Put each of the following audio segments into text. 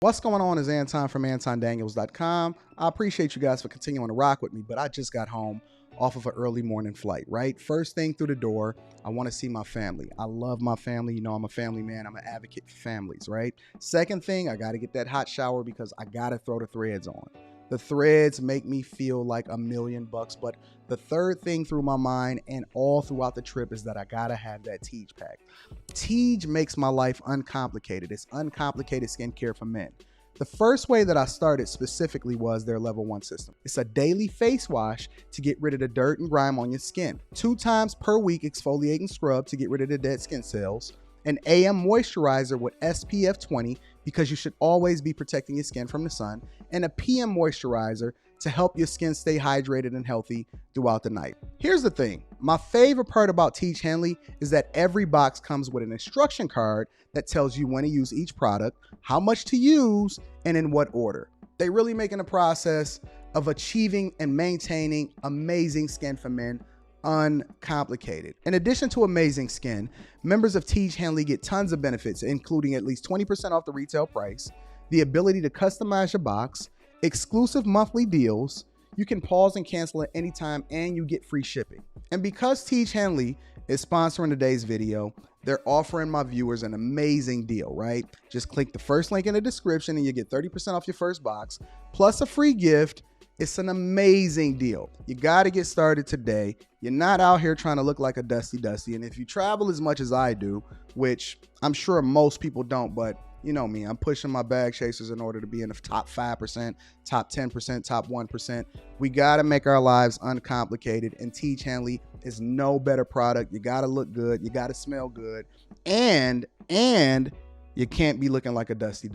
What's going on is Anton from AntonDaniels.com. I appreciate you guys for continuing to rock with me, but I just got home off of an early morning flight, right? First thing through the door, I want to see my family. I love my family. You know, I'm a family man. I'm an advocate for families, right? Second thing, I got to get that hot shower because I got to throw the threads on. The threads make me feel like $1,000,000, but the third thing through my mind and all throughout the trip is that I gotta have that Tej pack. Tej makes my life uncomplicated. It's uncomplicated skincare for men. The first way that I started specifically was their level 1 system. It's a daily face wash to get rid of the dirt and grime on your skin. 2 times per week exfoliating scrub to get rid of the dead skin cells. An AM moisturizer with SPF 20 because you should always be protecting your skin from the sun, and a PM moisturizer to help your skin stay hydrated and healthy throughout the night. Here's the thing. My favorite part about Tej Henley is that every box comes with an instruction card that tells you when to use each product, how much to use, and in what order. They really making the process of achieving and maintaining amazing skin for men uncomplicated. In addition to amazing skin, members of Tej Henley get tons of benefits, including at least 20% off the retail price, the ability to customize your box, exclusive monthly deals, you can pause and cancel at any time, and you get free shipping. And because Tej Henley is sponsoring today's video, they're offering my viewers an amazing deal, right? Just click the first link in the description and you get 30% off your first box, plus a free gift. It's an amazing deal. You got to get started today. You're not out here trying to look like a Dusty. And if you travel as much as I do, which I'm sure most people don't, but you know me, I'm pushing my bag chasers in order to be in the top 5%, top 10%, top 1%. We got to make our lives uncomplicated, and Tej Henley is no better product. You got to look good. You got to smell good. And you can't be looking like a Dusty.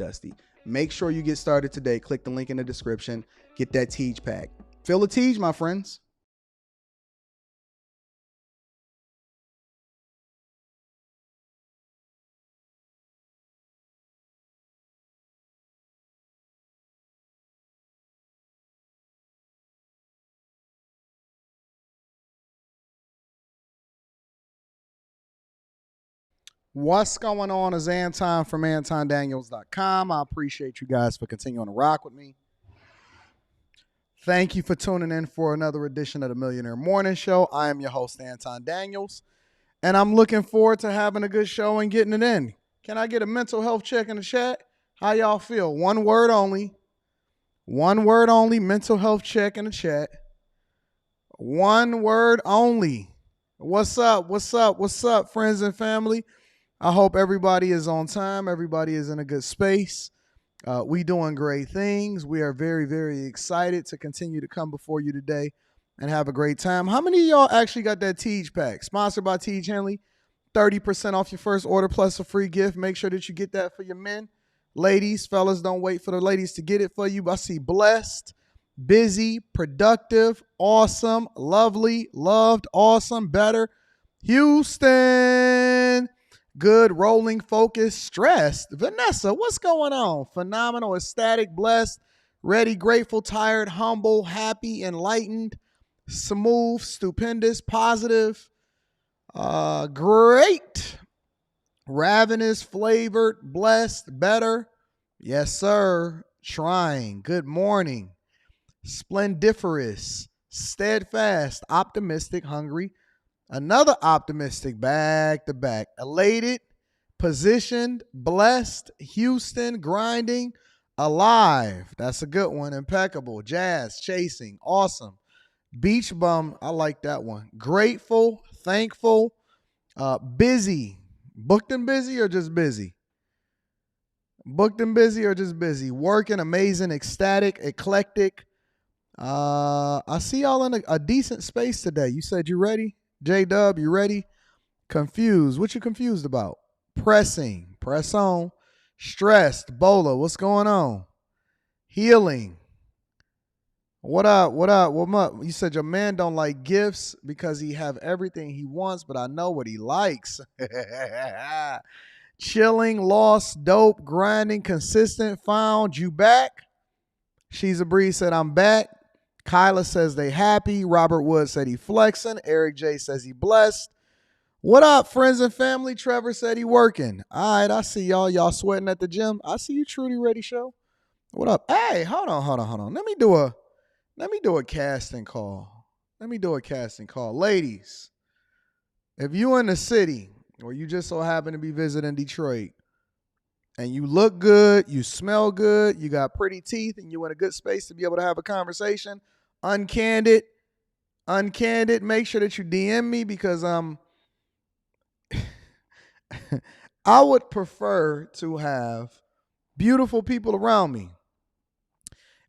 Make sure you get started today. Click the link in the description. Get that Tej pack. Feel the Tej, my friends. What's going on is Anton from AntonDaniels.com. I appreciate you guys for continuing to rock with me. Thank you for tuning in for another edition of the Millionaire Morning Show. I am your host, Anton Daniels, and I'm looking forward to having a good show and getting it in. Can I get a mental health check in the chat? How y'all feel? One word only. One word only, mental health check in the chat. One word only. What's up? What's up? What's up, friends and family? I hope everybody is on time. Everybody is in a good space. We doing great things. We are very, very excited to continue to come before you today and have a great time. How many of y'all actually got that Tej pack? Sponsored by Tej Henley. 30% off your first order plus a free gift. Make sure that you get that for your men. Ladies, fellas, don't wait for the ladies to get it for you. I see blessed, busy, productive, awesome, lovely, loved, awesome, better. Houston. Good, rolling, focused, stressed. Vanessa, what's going on? Phenomenal, ecstatic, blessed, ready, grateful, tired, humble, happy, enlightened, smooth, stupendous, positive, great, ravenous, flavored, blessed, better. Yes, sir. Trying. Good morning. Splendiferous, steadfast, optimistic, hungry. Another optimistic, back to back, elated, positioned, blessed, Houston, grinding, alive. That's a good one. Impeccable, jazz, chasing, awesome. Beach bum, I like that one. Grateful, thankful, busy. Booked and busy or just busy? Booked and busy or just busy? Working, amazing, ecstatic, eclectic. I see y'all in a decent space today. You said you ready? J-Dub, you ready? Confused. What you confused about? Pressing. Press on. Stressed. Bola, what's going on? Healing. What up? What up? What up? You said your man don't like gifts because he have everything he wants, but I know what he likes. Chilling, lost, dope, grinding, consistent, found, you back. She's a Breeze said, I'm back. Kyla says they happy. Robert Wood said he flexing. Eric J says he blessed. What up, friends and family? Trevor said he working. All right, I see y'all. Y'all sweating at the gym. I see you, Trudy Ready Show. What up? Hey, hold on. Let me do a casting call. Ladies, if you in the city or you just so happen to be visiting Detroit and you look good, you smell good, you got pretty teeth, and you in a good space to be able to have a conversation, uncandid, make sure that you DM me because I would prefer to have beautiful people around me.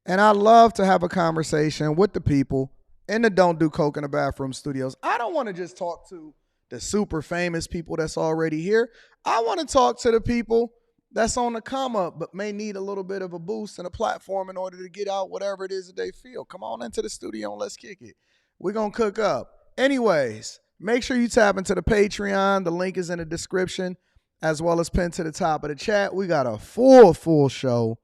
And I love to have a conversation with the people in the Don't Do Coke in the Bathroom studios. I don't want to just talk to the super famous people that's already here. I want to talk to the people that's on the come up but may need a little bit of a boost and a platform in order to get out whatever it is that they feel. Come on into the studio and let's kick it. We're going to cook up. Anyways, make sure you tap into the Patreon. The link is in the description as well as pinned to the top of the chat. We got a full show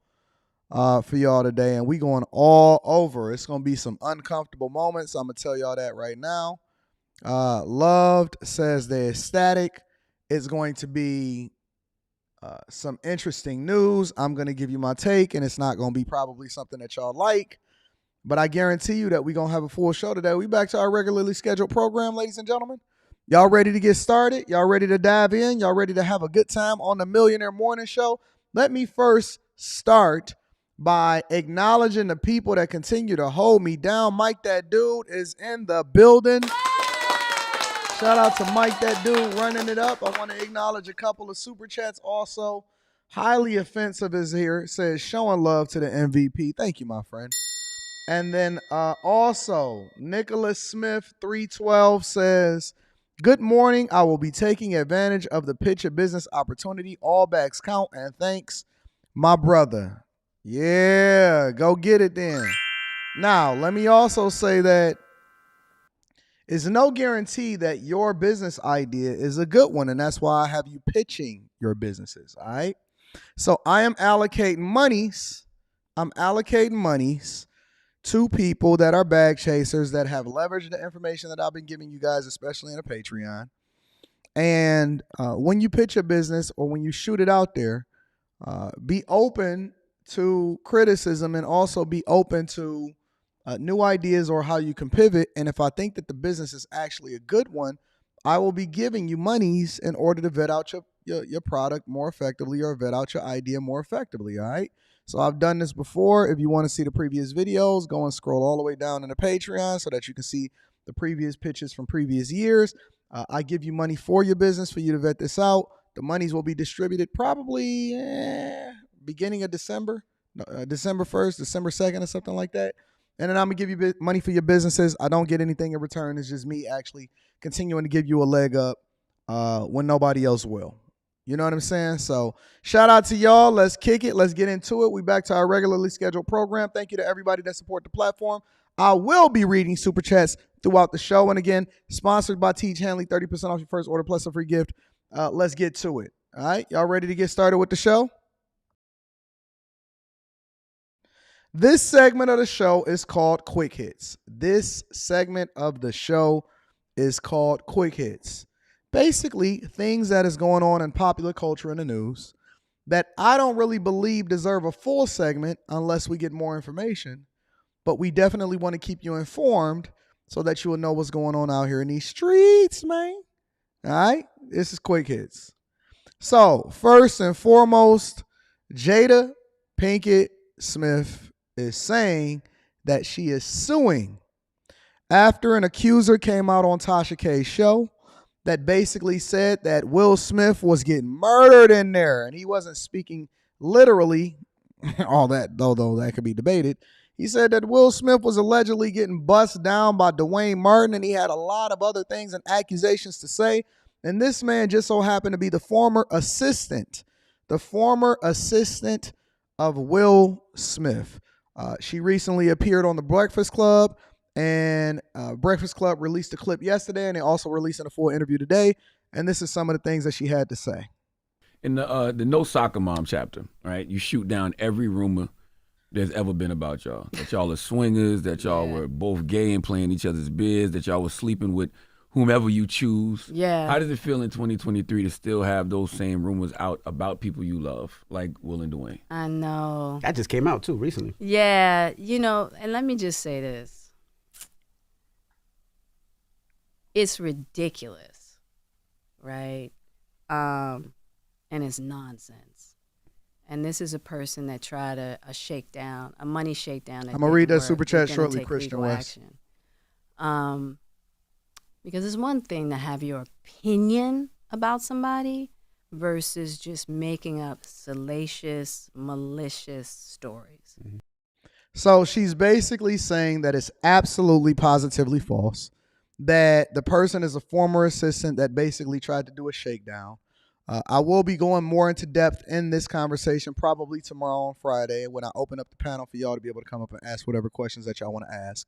for y'all today, and we going all over. It's going to be some uncomfortable moments. I'm going to tell y'all that right now. Loved says they're ecstatic. It's going to be some interesting news. I'm going to give you my take, and it's not going to be probably something that y'all like, but I guarantee you that we're going to have a full show today. We back to our regularly scheduled program, ladies and gentlemen. Y'all ready to get started? Y'all ready to dive in? Y'all ready to have a good time on the Millionaire Morning Show? Let me first start by acknowledging the people that continue to hold me down. Mike, that dude, is in the building. Shout out to Mike, that dude, running it up. I want to acknowledge a couple of super chats also. Highly Offensive is here. Says, showing love to the MVP. Thank you, my friend. And then also, Nicholas Smith, 312, says, good morning. I will be taking advantage of the pitch of business opportunity. All backs count. And thanks, my brother. Yeah, go get it then. Now, let me also say that it's no guarantee that your business idea is a good one, and that's why I have you pitching your businesses, all right? So I am allocating monies. To people that are bag chasers that have leveraged the information that I've been giving you guys, especially in a Patreon. And when you pitch a business or when you shoot it out there, be open to criticism and also be open to new ideas or how you can pivot. And if I think that the business is actually a good one, I will be giving you monies in order to vet out your product more effectively or vet out your idea more effectively, all right? So I've done this before. If you want to see the previous videos, go and scroll all the way down in the Patreon so that you can see the previous pitches from previous years. I give you money for your business for you to vet this out. The monies will be distributed probably beginning of December, December 1st, December 2nd or something like that. And then I'm going to give you money for your businesses. I don't get anything in return. It's just me actually continuing to give you a leg up when nobody else will. You know what I'm saying? So shout out to y'all. Let's kick it. Let's get into it. We back to our regularly scheduled program. Thank you to everybody that support the platform. I will be reading super chats throughout the show. And again, sponsored by Teach Hanley, 30% off your first order plus a free gift. Let's get to it. All right. Y'all ready to get started with the show? This segment of the show is called Quick Hits. Basically, things that is going on in popular culture in the news that I don't really believe deserve a full segment unless we get more information. But we definitely want to keep you informed so that you will know what's going on out here in these streets, man. All right? This is Quick Hits. So, first and foremost, Jada Pinkett Smith is saying that she is suing after an accuser came out on Tasha K's show that basically said that Will Smith was getting murdered in there. And he wasn't speaking literally, all that, though that could be debated. He said that Will Smith was allegedly getting bussed down by Dwayne Martin, and he had a lot of other things and accusations to say. And this man just so happened to be the former assistant of Will Smith. She recently appeared on The Breakfast Club, and Breakfast Club released a clip yesterday, and they also released a full interview today. And this is some of the things that she had to say. In the No Soccer Mom chapter, right, you shoot down every rumor there's ever been about y'all. That y'all are swingers, that y'all were both gay and playing each other's biz, that y'all were sleeping with whomever you choose. Yeah. How does it feel in 2023 to still have those same rumors out about people you love, like Will and Dwayne? I know. That just came out too recently. Yeah, and let me just say this. It's ridiculous, right? And it's nonsense. And this is a person that tried a shakedown, a money shakedown. I'm gonna read that super chat shortly, Christian West. Because it's one thing to have your opinion about somebody versus just making up salacious, malicious stories. Mm-hmm. So she's basically saying that it's absolutely positively false, that the person is a former assistant that basically tried to do a shakedown. I will be going more into depth in this conversation probably tomorrow on Friday when I open up the panel for y'all to be able to come up and ask whatever questions that y'all want to ask.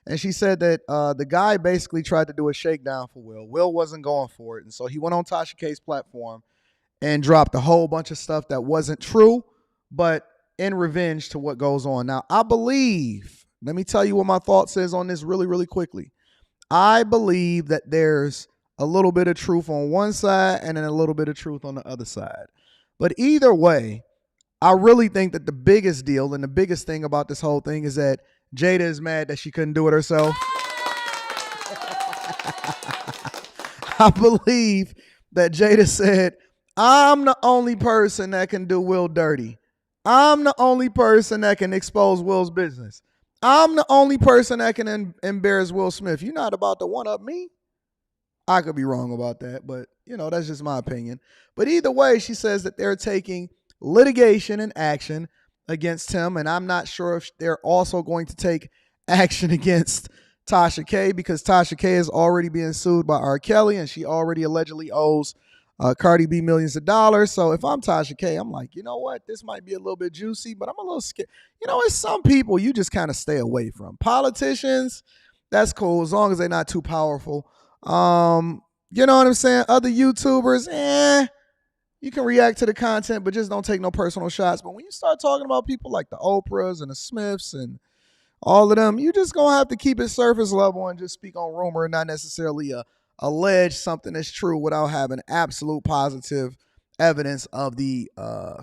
And she said that the guy basically tried to do a shakedown for Will. Will wasn't going for it. And so he went on Tasha K's platform and dropped a whole bunch of stuff that wasn't true, but in revenge to what goes on. Now, I believe, let me tell you what my thoughts is on this really, really quickly. I believe that there's a little bit of truth on one side and then a little bit of truth on the other side. But either way, I really think that the biggest deal and the biggest thing about this whole thing is that Jada is mad that she couldn't do it herself. I believe that Jada said, I'm the only person that can do Will dirty. I'm the only person that can expose Will's business. I'm the only person that can embarrass Will Smith. You're not about to one-up me. I could be wrong about that, but, that's just my opinion. But either way, she says that they're taking litigation and action against him, and I'm not sure if they're also going to take action against Tasha K because Tasha K is already being sued by R. Kelly, and she already allegedly owes Cardi B millions of dollars. So if I'm Tasha K, I'm like, you know what? This might be a little bit juicy, but I'm a little scared. It's some people you just kind of stay away from. Politicians, that's cool as long as they're not too powerful. You know what I'm saying? Other YouTubers, you can react to the content, but just don't take no personal shots. But when you start talking about people like the Oprahs and the Smiths and all of them, you just going to have to keep it surface level and just speak on rumor and not necessarily allege something that's true without having absolute positive evidence of the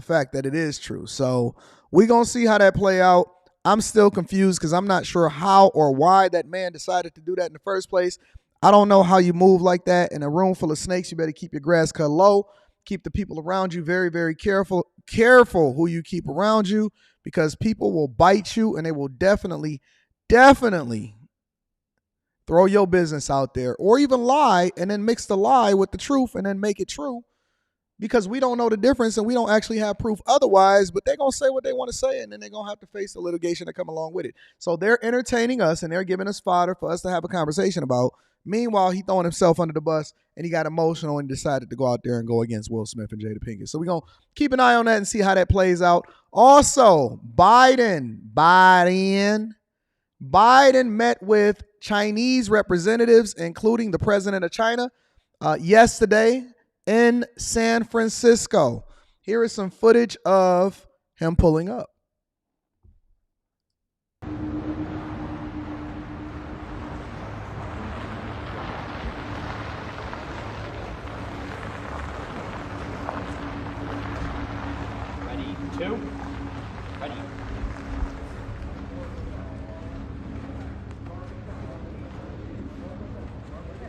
fact that it is true. So we're going to see how that play out. I'm still confused because I'm not sure how or why that man decided to do that in the first place. I don't know how you move like that in a room full of snakes. You better keep your grass cut low. Keep the people around you very, very careful who you keep around you because people will bite you and they will definitely throw your business out there or even lie and then mix the lie with the truth and then make it true because we don't know the difference and we don't actually have proof otherwise, but they're going to say what they want to say and then they're going to have to face the litigation that come along with it. So they're entertaining us and they're giving us fodder for us to have a conversation about. Meanwhile, he throwing himself under the bus and he got emotional and decided to go out there and go against Will Smith and Jada Pinkett. So we're going to keep an eye on that and see how that plays out. Also, Biden met with Chinese representatives, including the president of China, yesterday in San Francisco. Here is some footage of him pulling up. Two. Ready.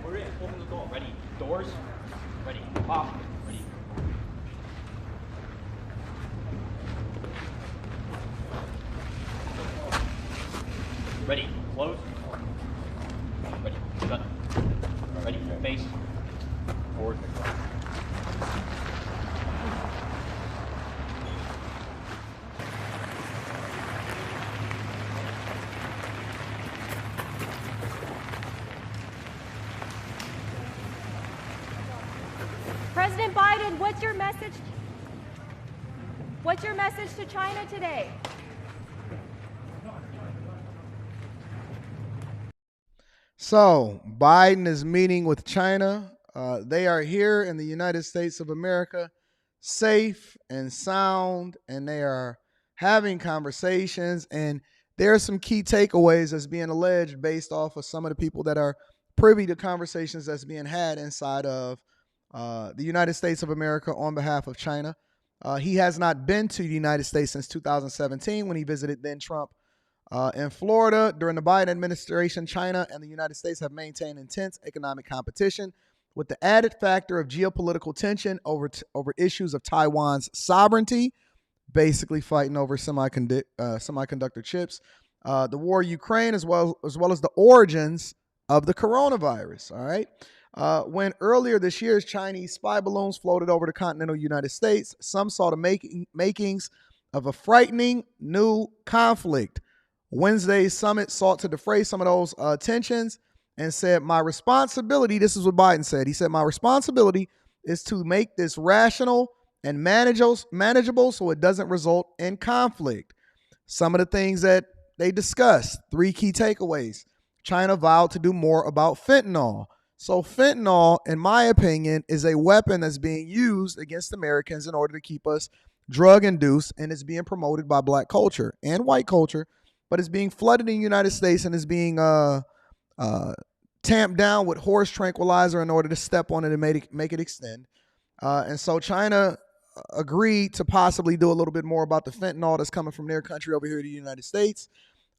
We're in. Open the door. Ready. Doors. Ready. Pop. Ready. Ready. Close. Ready. Shut. Ready. Face. Forward. President Biden, what's your message? What's your message to China today? So Biden is meeting with China. They are here in the United States of America, safe and sound, and they are having conversations. And there are some key takeaways that's being alleged based off of some of the people that are privy to conversations that's being had inside of the United States of America on behalf of China. He has not been to the United States since 2017 when he visited then Trump in Florida. During the Biden administration, China and the United States have maintained intense economic competition with the added factor of geopolitical tension over issues of Taiwan's sovereignty, basically fighting over semiconductor chips, the war in Ukraine, as well as the origins of the coronavirus. All right. When earlier this year, Chinese spy balloons floated over the continental United States, some saw the makings of a frightening new conflict. Wednesday's summit sought to defray some of those tensions and said, my responsibility, this is what Biden said. He said, my responsibility is to make this rational and manageable so it doesn't result in conflict. Some of the things that they discussed, 3 key takeaways. China vowed to do more about fentanyl. So fentanyl, in my opinion, is a weapon that's being used against Americans in order to keep us drug-induced, and it's being promoted by black culture and white culture, but it's being flooded in the United States and is being tamped down with horse tranquilizer in order to step on it and make it extend. And so China agreed to possibly do a little bit more about the fentanyl that's coming from their country over here to the United States.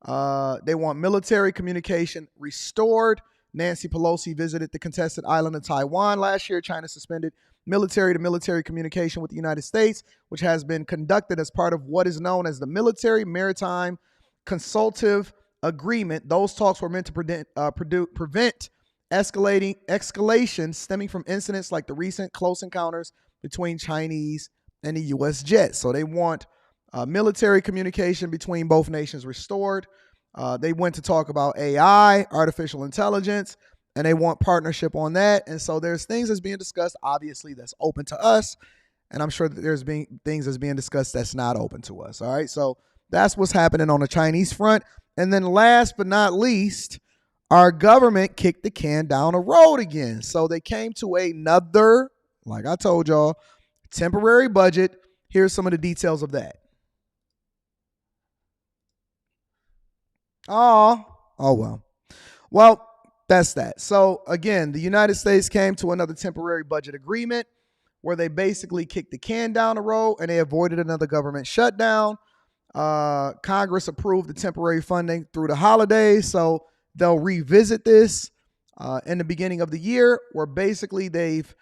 They want military communication restored. Nancy Pelosi visited the contested island of Taiwan last year. China suspended military-to-military communication with the United States, which has been conducted as part of what is known as the Military Maritime Consultative Agreement. Those talks were meant to prevent escalation stemming from incidents like the recent close encounters between Chinese and the U.S. jet. So they want military communication between both nations restored. They went to talk about AI, artificial intelligence, and they want partnership on that. And so there's things that's being discussed, obviously, that's open to us. And I'm sure that there's things that's being discussed that's not open to us. All right. So that's what's happening on the Chinese front. And then last but not least, our government kicked the can down the road again. So they came to another, like I told y'all, temporary budget. Here's some of the details of that. Oh, well. Well, that's that. So again, the United States came to another temporary budget agreement where they basically kicked the can down the road and they avoided another government shutdown. Congress approved the temporary funding through the holidays. So they'll revisit this in the beginning of the year, where basically they've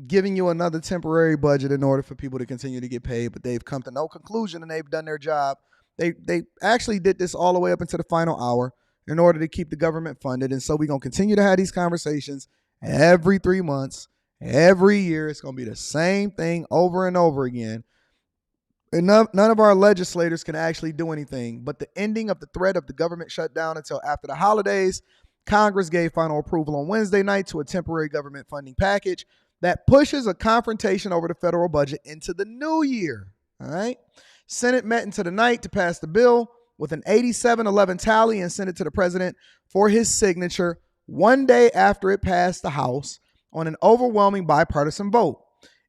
given you another temporary budget in order for people to continue to get paid, but they've come to no conclusion and they've done their job. They actually did this all the way up into the final hour in order to keep the government funded. And so we're going to continue to have these conversations every 3 months, every year. It's going to be the same thing over and over again. And none of our legislators can actually do anything. But the ending of the threat of the government shutdown until after the holidays, Congress gave final approval on Wednesday night to a temporary government funding package that pushes a confrontation over the federal budget into the new year. All right. Senate met into the night to pass the bill with an 87-11 tally and sent it to the president for his signature one day after it passed the House on an overwhelming bipartisan vote.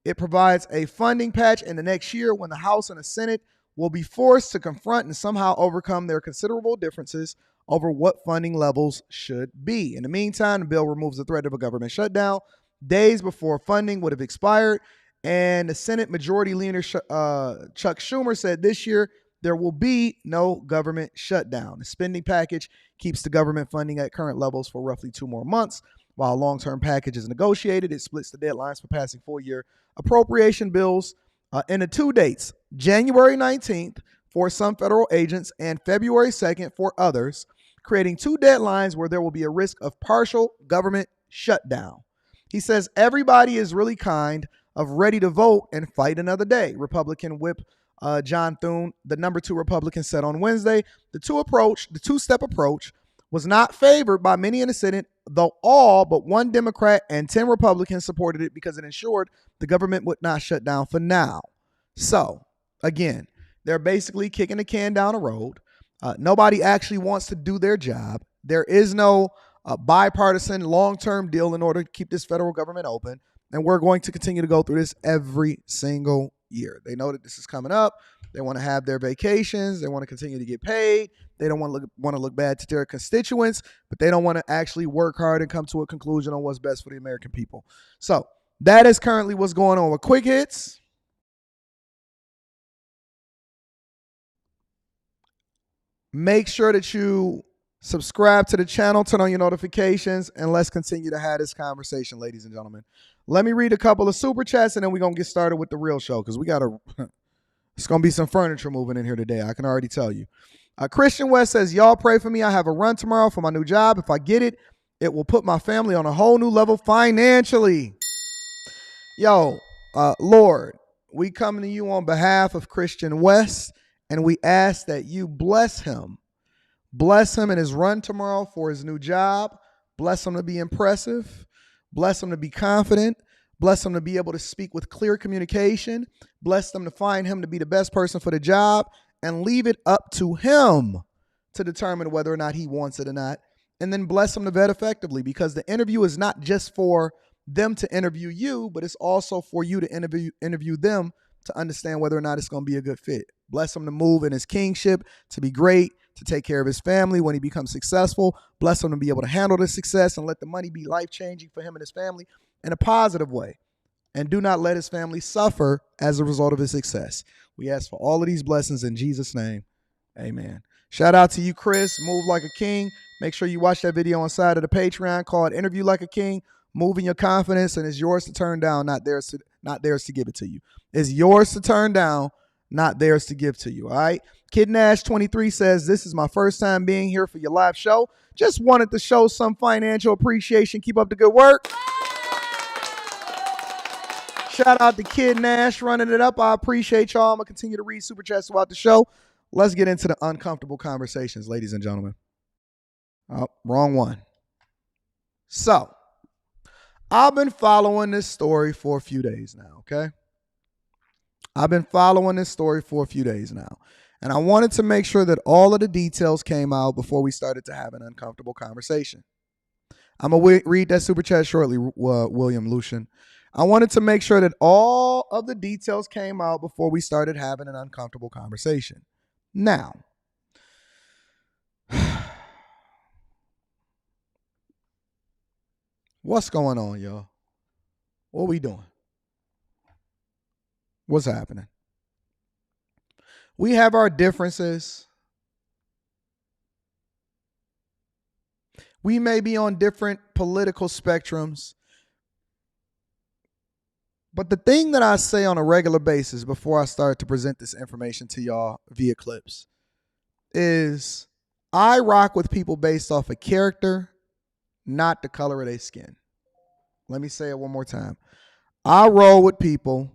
It provides a funding patch in the next year when the House and the Senate will be forced to confront and somehow overcome their considerable differences over what funding levels should be. In the meantime, the bill removes the threat of a government shutdown days before funding would have expired. And the Senate Majority Leader Chuck Schumer said this year there will be no government shutdown. The spending package keeps the government funding at current levels for roughly 2 more months. While a long-term package is negotiated, it splits the deadlines for passing full-year appropriation bills into 2 dates, January 19th for some federal agents and February 2nd for others, creating 2 deadlines where there will be a risk of partial government shutdown. He says everybody is really kind of ready to vote and fight another day. Republican Whip John Thune, the number 2 Republican, said on Wednesday, the two-step approach was not favored by many in the Senate, though all but 1 Democrat and 10 Republicans supported it because it ensured the government would not shut down for now. So, again, they're basically kicking the can down the road. Nobody actually wants to do their job. There is no bipartisan long-term deal in order to keep this federal government open. And we're going to continue to go through this every single year. They know that this is coming up. They want to have their vacations. They want to continue to get paid. They don't want to look bad to their constituents, but they don't want to actually work hard and come to a conclusion on what's best for the American people. So that is currently what's going on with Quick Hits. Make sure that you subscribe to the channel, turn on your notifications, and let's continue to have this conversation, ladies and gentlemen. Let me read a couple of super chats, and then we're going to get started with the real show, because it's going to be some furniture moving in here today. I can already tell you. Christian West says, y'all pray for me. I have a run tomorrow for my new job. If I get it, it will put my family on a whole new level financially. Yo, Lord, we come to you on behalf of Christian West, and we ask that you bless him. Bless him in his run tomorrow for his new job. Bless him to be impressive. Bless him to be confident. Bless him to be able to speak with clear communication. Bless them to find him to be the best person for the job, and leave it up to him to determine whether or not he wants it or not. And then bless him to vet effectively, because the interview is not just for them to interview you, but it's also for you to interview them to understand whether or not it's going to be a good fit. Bless him to move in his kingship, to be great, to take care of his family when he becomes successful. Bless him to be able to handle the success and let the money be life-changing for him and his family in a positive way. And do not let his family suffer as a result of his success. We ask for all of these blessings in Jesus' name. Amen. Shout out to you, Chris. Move like a king. Make sure you watch that video on side of the Patreon called Interview Like a King. Move in your confidence, and it's yours to turn down, not theirs to give it to you. It's yours to turn down, not theirs to give to you. All right. Kid Nash 23 says, this is my first time being here for your live show. Just wanted to show some financial appreciation. Keep up the good work. Shout out to Kid Nash running it up. I appreciate y'all. I'm going to continue to read super chats throughout the show. Let's get into the uncomfortable conversations, ladies and gentlemen. Oh, wrong one. So, I've been following this story for a few days now, okay? I've been following this story for a few days now. And I wanted to make sure that all of the details came out before we started to have an uncomfortable conversation. I'm going to read that super chat shortly, William Lucian. I wanted to make sure that all of the details came out before we started having an uncomfortable conversation. Now, what's going on, y'all? What we doing? What's happening? We have our differences. We may be on different political spectrums. But the thing that I say on a regular basis before I start to present this information to y'all via clips is I rock with people based off of character, not the color of their skin. Let me say it one more time. I roll with people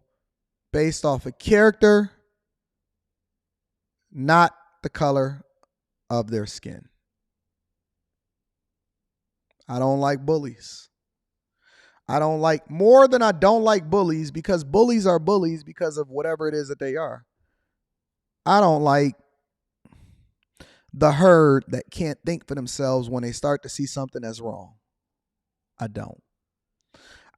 based off of character, not the color of their skin. I don't like bullies. I don't like more than I don't like bullies, because bullies are bullies because of whatever it is that they are. I don't like the herd that can't think for themselves when they start to see something that's wrong. I don't.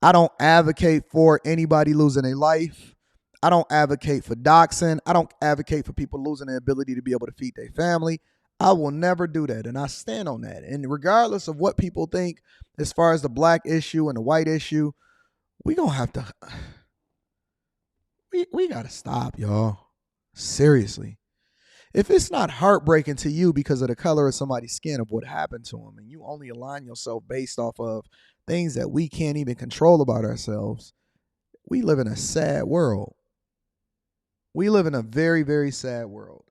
I don't advocate for anybody losing their life. I don't advocate for doxing. I don't advocate for people losing their ability to be able to feed their family. I will never do that, and I stand on that. And regardless of what people think as far as the black issue and the white issue, we gonna have to, we gotta stop, y'all. Seriously. If it's not heartbreaking to you because of the color of somebody's skin, of what happened to them, and you only align yourself based off of things that we can't even control about ourselves, we live in a sad world. We live in a very, very sad world.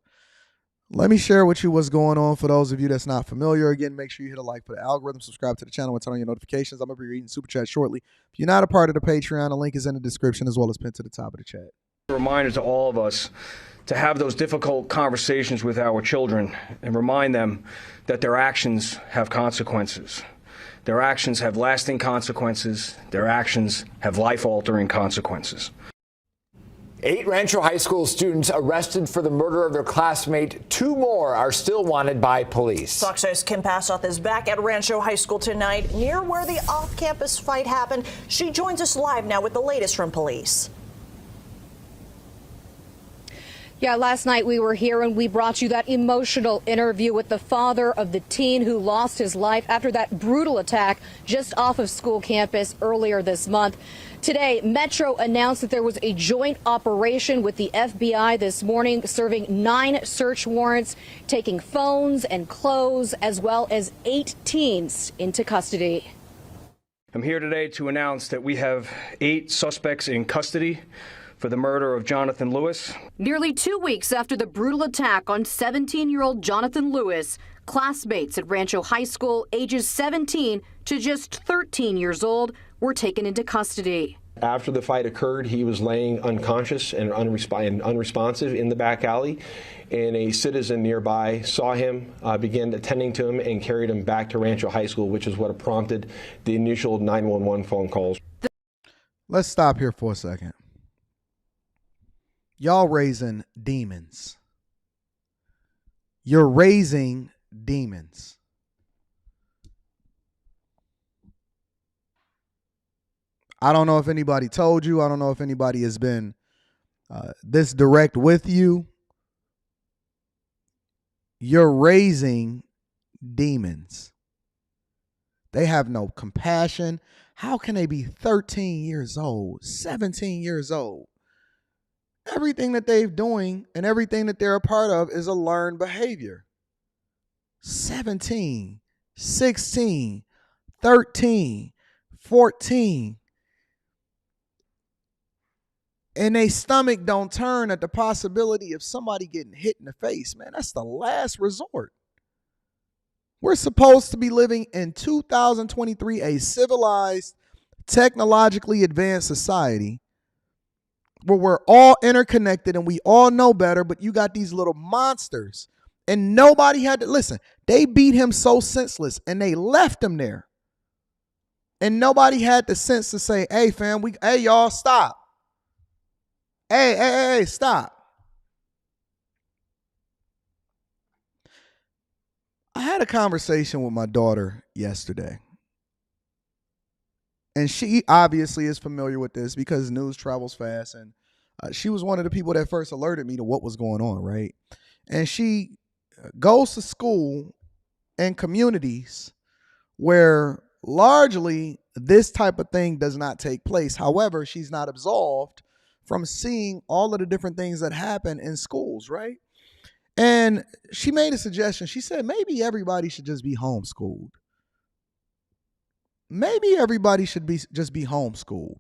Let me share with you what's going on for those of you that's not familiar. Again, make sure you hit a like for the algorithm, subscribe to the channel, and turn on your notifications. I'm going to be reading super chat shortly. If you're not a part of the Patreon, the link is in the description as well as pinned to the top of the chat. A reminder to all of us to have those difficult conversations with our children and remind them that their actions have consequences. Their actions have lasting consequences. Their actions have life-altering consequences. 8 Rancho High School students arrested for the murder of their classmate. 2 more are still wanted by police. Fox 6's Kim Passoff is back at Rancho High School tonight, near where the off-campus fight happened. She joins us live now with the latest from police. Yeah, last night we were here and we brought you that emotional interview with the father of the teen who lost his life after that brutal attack just off of school campus earlier this month. Today, Metro announced that there was a joint operation with the FBI this morning, serving 9 search warrants, taking phones and clothes, as well as 8 teens into custody. I'm here today to announce that we have 8 suspects in custody for the murder of Jonathan Lewis. Nearly 2 weeks after the brutal attack on 17-year-old Jonathan Lewis, classmates at Rancho High School, ages 17 to just 13 years old, were taken into custody. After the fight occurred, he was laying unconscious and unresponsive in the back alley, and a citizen nearby saw him, began attending to him, and carried him back to Rancho High School, which is what prompted the initial 911 phone calls. Let's stop here for a second. Y'all raising demons. You're raising demons. I don't know if anybody told you. I don't know if anybody has been this direct with you. You're raising demons. They have no compassion. How can they be 13 years old, 17 years old? Everything that they're doing and everything that they're a part of is a learned behavior. 17, 16, 13, 14. And their stomach don't turn at the possibility of somebody getting hit in the face. Man, that's the last resort. We're supposed to be living in 2023, a civilized, technologically advanced society where we're all interconnected and we all know better, but you got these little monsters and nobody had to listen. They beat him so senseless and they left him there. And nobody had the sense to say, hey, fam, hey, y'all, stop. Hey, stop. I had a conversation with my daughter yesterday. And she obviously is familiar with this because news travels fast. And she was one of the people that first alerted me to what was going on, right? And she goes to school in communities where largely this type of thing does not take place. However, she's not absolved from seeing all of the different things that happen in schools, right? And she made a suggestion. She said, maybe everybody should just be homeschooled. Maybe everybody should just be homeschooled.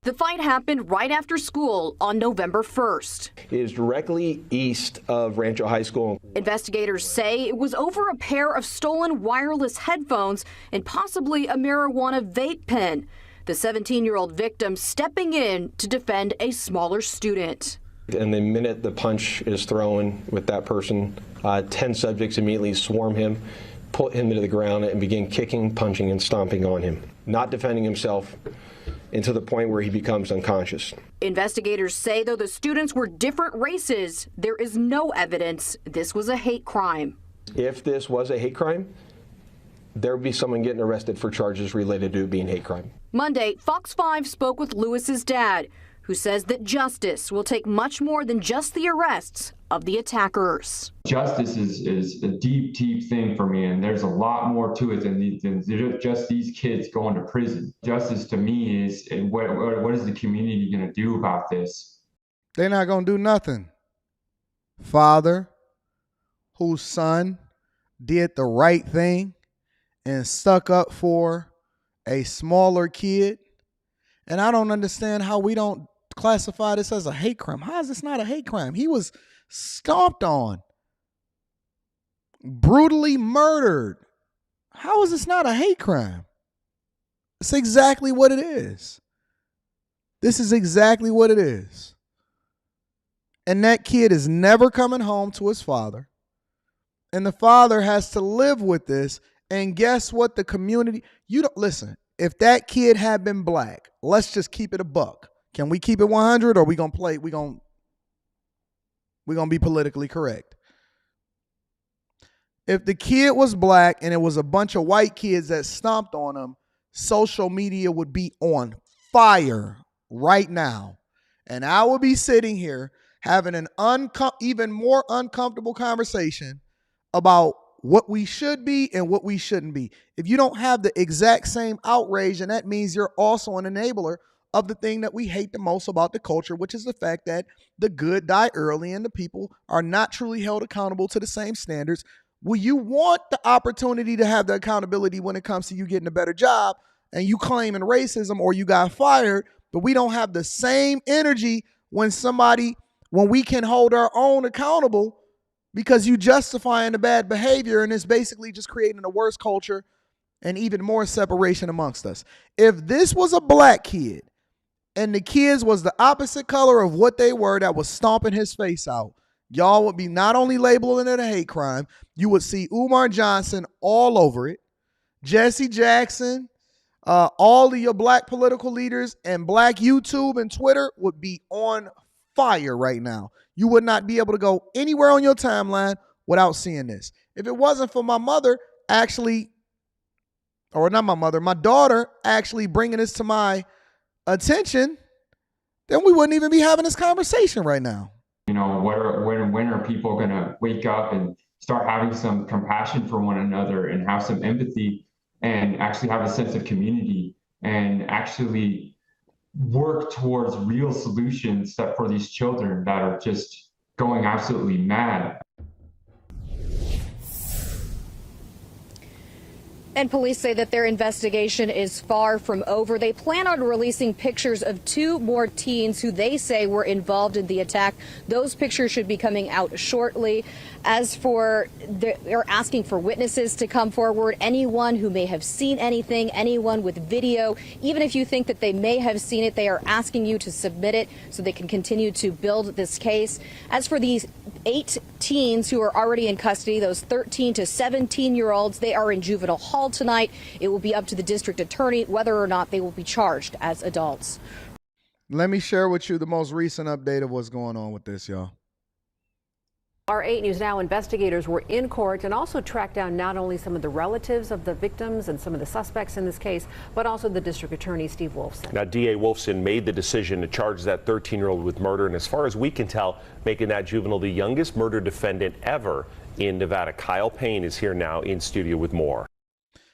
The fight happened right after school on November 1st. It is directly east of Rancho High School. Investigators say it was over a pair of stolen wireless headphones and possibly a marijuana vape pen. The 17-year-old victim stepping in to defend a smaller student. And the minute the punch is thrown with that person, 10 subjects immediately swarm him, put him into the ground, and begin kicking, punching, and stomping on him, not defending himself until the point where he becomes unconscious. Investigators say though the students were different races, there is no evidence this was a hate crime. If this was a hate crime, there would be someone getting arrested for charges related to it being hate crime. Monday, Fox 5 spoke with Lewis's dad, who says that justice will take much more than just the arrests of the attackers. Justice is a deep, deep thing for me, and there's a lot more to it than just these kids going to prison. Justice to me is, what is the community going to do about this? They're not going to do nothing. Father, whose son did the right thing and stuck up for a smaller kid. And I don't understand how we don't classify this as a hate crime. How is this not a hate crime? He was stomped on, brutally murdered. How is this not a hate crime? It's exactly what it is. This is exactly what it is. And that kid is never coming home to his father. And the father has to live with this. And guess what? The community, you don't listen. If that kid had been black, let's just keep it a buck. Can we keep it 100 or we going to play? We're going to be politically correct. If the kid was black and it was a bunch of white kids that stomped on him, social media would be on fire. right now, and I will be sitting here having an even more uncomfortable conversation about what we should be and what we shouldn't be. If you don't have the exact same outrage, and that means you're also an enabler of the thing that we hate the most about the culture, which is the fact that the good die early and the people are not truly held accountable to the same standards. Will you want the opportunity to have the accountability when it comes to you getting a better job and you claiming racism or you got fired, but we don't have the same energy when we can hold our own accountable because you justifying the bad behavior, and it's basically just creating a worse culture and even more separation amongst us. If this was a black kid and the kids was the opposite color of what they were that was stomping his face out, y'all would be not only labeling it a hate crime, you would see Umar Johnson all over it, Jesse Jackson, all of your black political leaders and black YouTube and Twitter would be on fire right now. You would not be able to go anywhere on your timeline without seeing this. If it wasn't for my daughter actually bringing this to my attention, then we wouldn't even be having this conversation right now. You know, when are people going to wake up and start having some compassion for one another and have some empathy and actually have a sense of community and actually work towards real solutions that for these children that are just going absolutely mad. And police say that their investigation is far from over. They plan on releasing pictures of 2 more teens who they say were involved in the attack. Those pictures should be coming out shortly. As for, they're asking for witnesses to come forward, anyone who may have seen anything, anyone with video. Even if you think that they may have seen it, they are asking you to submit it so they can continue to build this case. As for these 8 teens who are already in custody, those 13 to 17-year-olds, they are in juvenile hall tonight. It will be up to the district attorney whether or not they will be charged as adults. Let me share with you the most recent update of what's going on with this, y'all. Our 8 News Now investigators were in court and also tracked down not only some of the relatives of the victims and some of the suspects in this case, but also the district attorney, Steve Wolfson. Now, DA Wolfson made the decision to charge that 13-year-old with murder, and as far as we can tell, making that juvenile the youngest murder defendant ever in Nevada. Kyle Payne is here now in studio with more.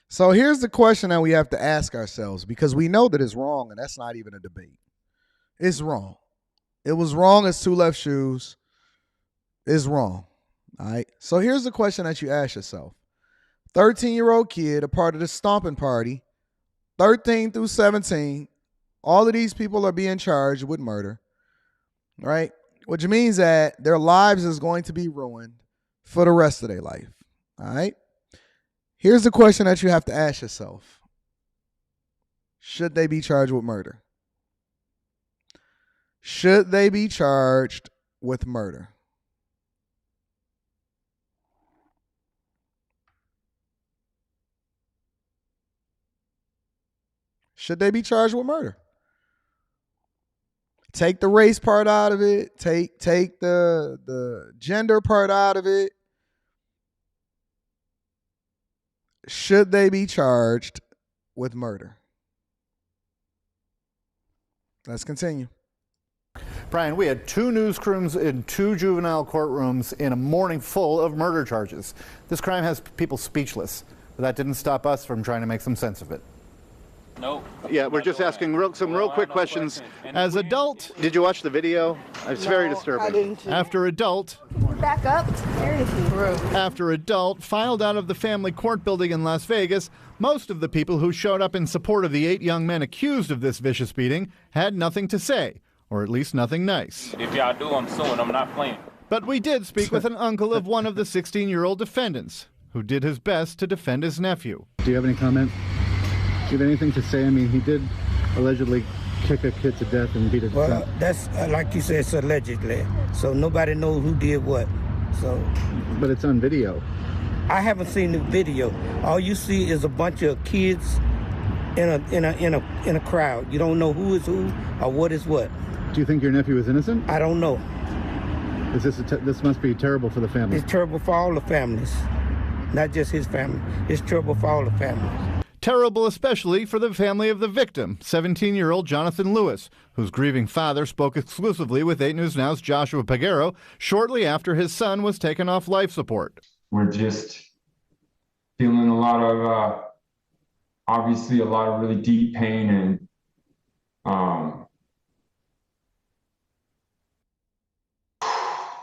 So here's the question that we have to ask ourselves, because we know that it's wrong, and that's not even a debate. It's wrong. It was wrong as 2 left shoes. Is wrong. All right. So here's the question that you ask yourself. 13-year-old kid, a part of the stomping party, 13 through 17, all of these people are being charged with murder, right? Which means that their lives is going to be ruined for the rest of their life. All right. Here's the question that you have to ask yourself. Should they be charged with murder? Should they be charged with murder? Should they be charged with murder? Take the race part out of it. Take the gender part out of it. Should they be charged with murder? Let's continue. Brian, we had 2 newsrooms in 2 juvenile courtrooms in a morning full of murder charges. This crime has people speechless, but that didn't stop us from trying to make some sense of it. No. Yeah, we're just asking some real quick questions. As adult, did you watch the video? It's very disturbing. I didn't. After adult, Back up. after adult filed out of the family court building in Las Vegas, most of the people who showed up in support of the 8 young men accused of this vicious beating had nothing to say, or at least nothing nice. If y'all do, I'm suing. I'm not playing. But we did speak with an uncle of one of the 16-year-old defendants, who did his best to defend his nephew. Do you have any comment? Do you have anything to say? I mean, he did allegedly kick a kid to death and beat it. Well, that's like you said, it's allegedly. So nobody knows who did what. So. But it's on video. I haven't seen the video. All you see is a bunch of kids in a crowd. You don't know who is who or what is what. Do you think your nephew is innocent? I don't know. This must be terrible for the family. It's terrible for all the families, not just his family. It's terrible for all the families. Terrible especially for the family of the victim, 17-year-old Jonathan Lewis, whose grieving father spoke exclusively with 8 News Now's Joshua Peguero shortly after his son was taken off life support. We're just feeling a lot of, obviously a lot of really deep pain and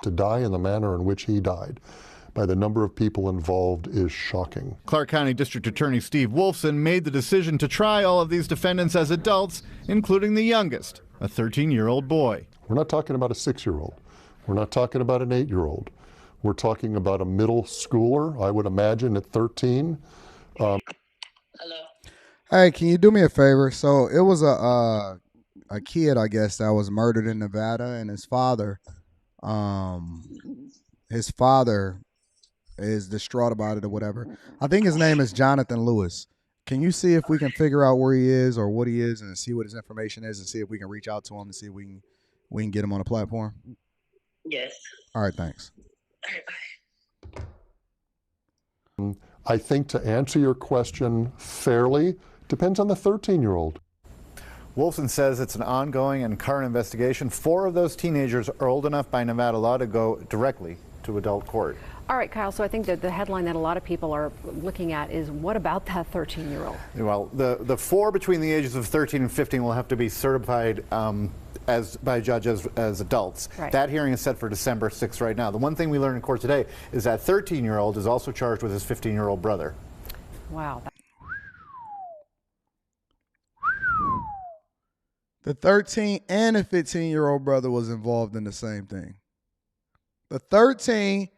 to die in the manner in which he died by the number of people involved is shocking. Clark County District Attorney Steve Wolfson made the decision to try all of these defendants as adults, including the youngest, a 13-year-old boy. We're not talking about a 6-year-old. We're not talking about an 8-year-old. We're talking about a middle schooler, I would imagine, at 13. Hey, can you do me a favor? So it was a kid, I guess, that was murdered in Nevada, and his father is distraught about it or whatever. I think his name is Jonathan Lewis. Can you see if we can figure out where he is or what he is and see what his information is and see if we can reach out to him and see if we can get him on a platform? Yes. All right, thanks. I think to answer your question fairly, depends on the 13-year-old. Wolfson says it's an ongoing and current investigation. 4 of those teenagers are old enough by Nevada law to go directly to adult court. All right, Kyle, so I think that the headline that a lot of people are looking at is, what about that 13-year-old? Well, the 4 between the ages of 13 and 15 will have to be certified by a judge as adults. Right. That hearing is set for December 6th right now. The one thing we learned in court today is that 13-year-old is also charged with his 15-year-old brother. Wow. The 13 and the 15-year-old brother was involved in the same thing. The 13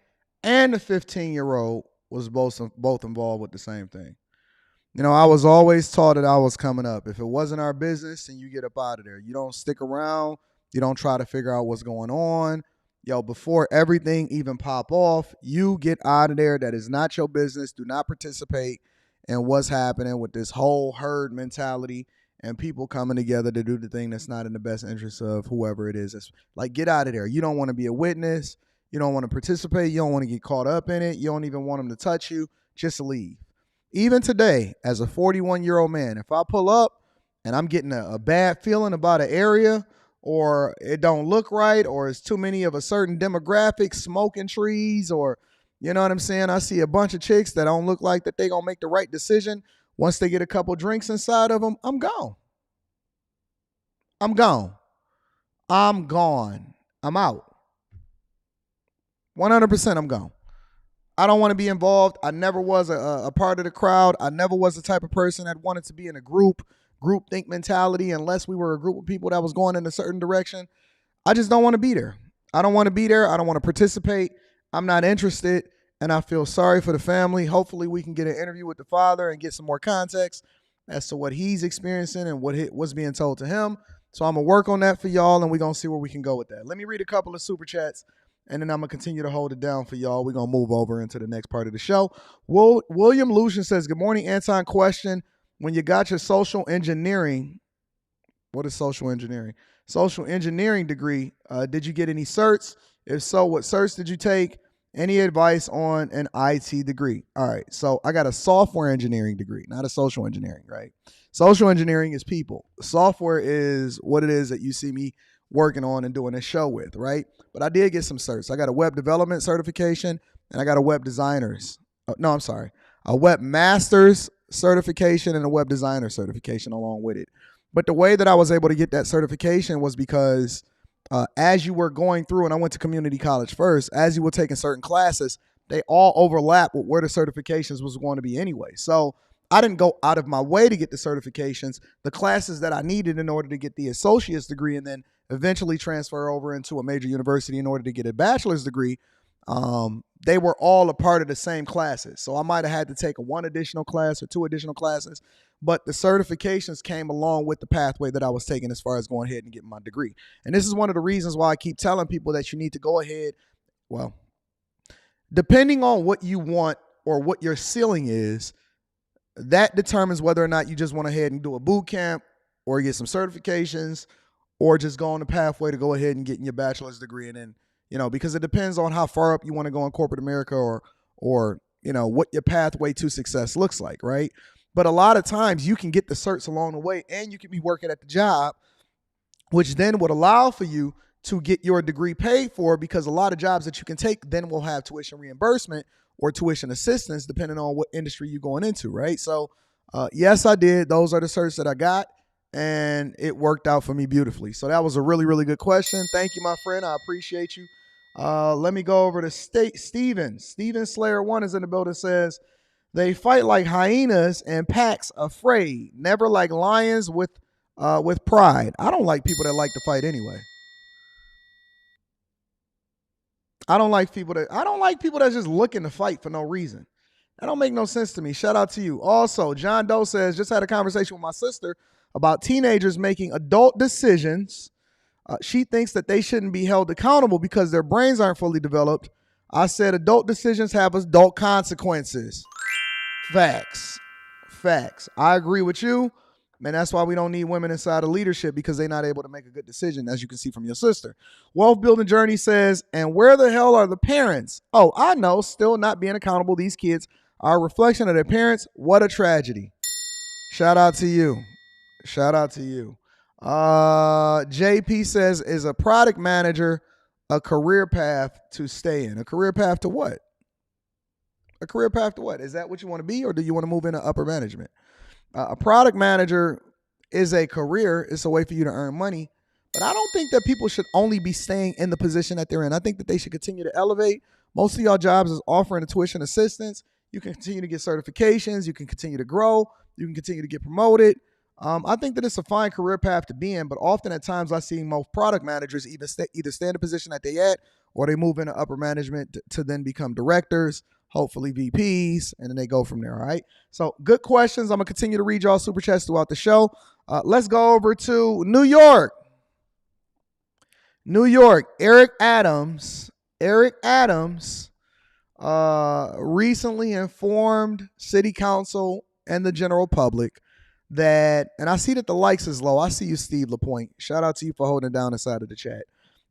and the 15-year-old was both involved with the same thing. You know, I was always taught that I was coming up. If it wasn't our business, then you get up out of there. You don't stick around. You don't try to figure out what's going on. Yo, before everything even pop off, you get out of there. That is not your business. Do not participate in what's happening with this whole herd mentality and people coming together to do the thing that's not in the best interest of whoever it is. It's like, get out of there. You don't want to be a witness. You don't want to participate. You don't want to get caught up in it. You don't even want them to touch you. Just leave. Even today, as a 41-year-old man, if I pull up and I'm getting a bad feeling about an area, or it don't look right, or it's too many of a certain demographic smoking trees, or, you know what I'm saying? I see a bunch of chicks that don't look like that they gonna make the right decision. Once they get a couple drinks inside of them, I'm gone. I'm gone. I'm gone. I'm out. 100% I'm gone. I don't want to be involved. I never was a part of the crowd. I never was the type of person that wanted to be in a group think mentality unless we were a group of people that was going in a certain direction. I just don't want to be there. I don't want to be there. I don't want to participate. I'm not interested, and I feel sorry for the family. Hopefully we can get an interview with the father and get some more context as to what he's experiencing and what's being told to him. So I'm going to work on that for y'all, and we're going to see where we can go with that. Let me read a couple of super chats, and then I'm going to continue to hold it down for y'all. We're going to move over into the next part of the show. William Lucian says, good morning, Anton. Question, when you got your social engineering, what is social engineering? Social engineering degree, did you get any certs? If so, what certs did you take? Any advice on an IT degree? All right, so I got a software engineering degree, not a social engineering, right? Social engineering is people. Software is what it is that you see me working on and doing a show with, right? But I did get some certs. I got a web development certification, and I got a web master's certification and a web designer certification along with it. But the way that I was able to get that certification was because as you were going through, and I went to community college first, as you were taking certain classes, they all overlap with where the certifications was going to be anyway. So I didn't go out of my way to get the certifications. The classes that I needed in order to get the associate's degree and then eventually transfer over into a major university in order to get a bachelor's degree, they were all a part of the same classes. So I might have had to take one additional class or 2 additional classes, but the certifications came along with the pathway that I was taking as far as going ahead and getting my degree. And this is one of the reasons why I keep telling people that you need to go ahead. Well, depending on what you want or what your ceiling is, that determines whether or not you just want to head and do a boot camp or get some certifications or just go on the pathway to go ahead and get your bachelor's degree. And then, you know, because it depends on how far up you want to go in corporate America or you know, what your pathway to success looks like, right? But a lot of times you can get the certs along the way and you can be working at the job, which then would allow for you to get your degree paid for, because a lot of jobs that you can take then will have tuition reimbursement or tuition assistance depending on what industry you're going into, right? So yes, I did. Those are the certs that I got, and it worked out for me beautifully. So that was a really, really good question. Thank you, my friend. I appreciate you. Let me go over to Steven. Steven Slayer 1 is in the building, says, they fight like hyenas and packs afraid, never like lions with pride. I don't like people that like to fight anyway. I don't like people that's just looking to fight for no reason. That don't make no sense to me. Shout out to you. Also, John Doe says, just had a conversation with my sister about teenagers making adult decisions. She thinks that they shouldn't be held accountable because their brains aren't fully developed. I said adult decisions have adult consequences. Facts. I agree with you. Man, that's why we don't need women inside of leadership, because they're not able to make a good decision, as you can see from your sister. Wealth Building Journey says, and where the hell are the parents? Oh, I know, still not being accountable. These kids are a reflection of their parents. What a tragedy. Shout out to you. JP says, is a product manager a career path to stay in? A career path to what? Is that what you want to be, or do you want to move into upper management? A product manager is a career. It's a way for you to earn money. But I don't think that people should only be staying in the position that they're in. I think that they should continue to elevate. Most of y'all jobs is offering a tuition assistance. You can continue to get certifications. You can continue to grow. You can continue to get promoted. I think that it's a fine career path to be in, but often at times I see most product managers either stay in the position that they at, or they move into upper management to then become directors, hopefully VPs, and then they go from there, all right? So good questions. I'm going to continue to read y'all super chats throughout the show. Let's go over to New York. Eric Adams recently informed City Council and the general public that, and I see that the likes is low. I see you, Steve LaPointe. Shout out to you for holding it down inside of the chat.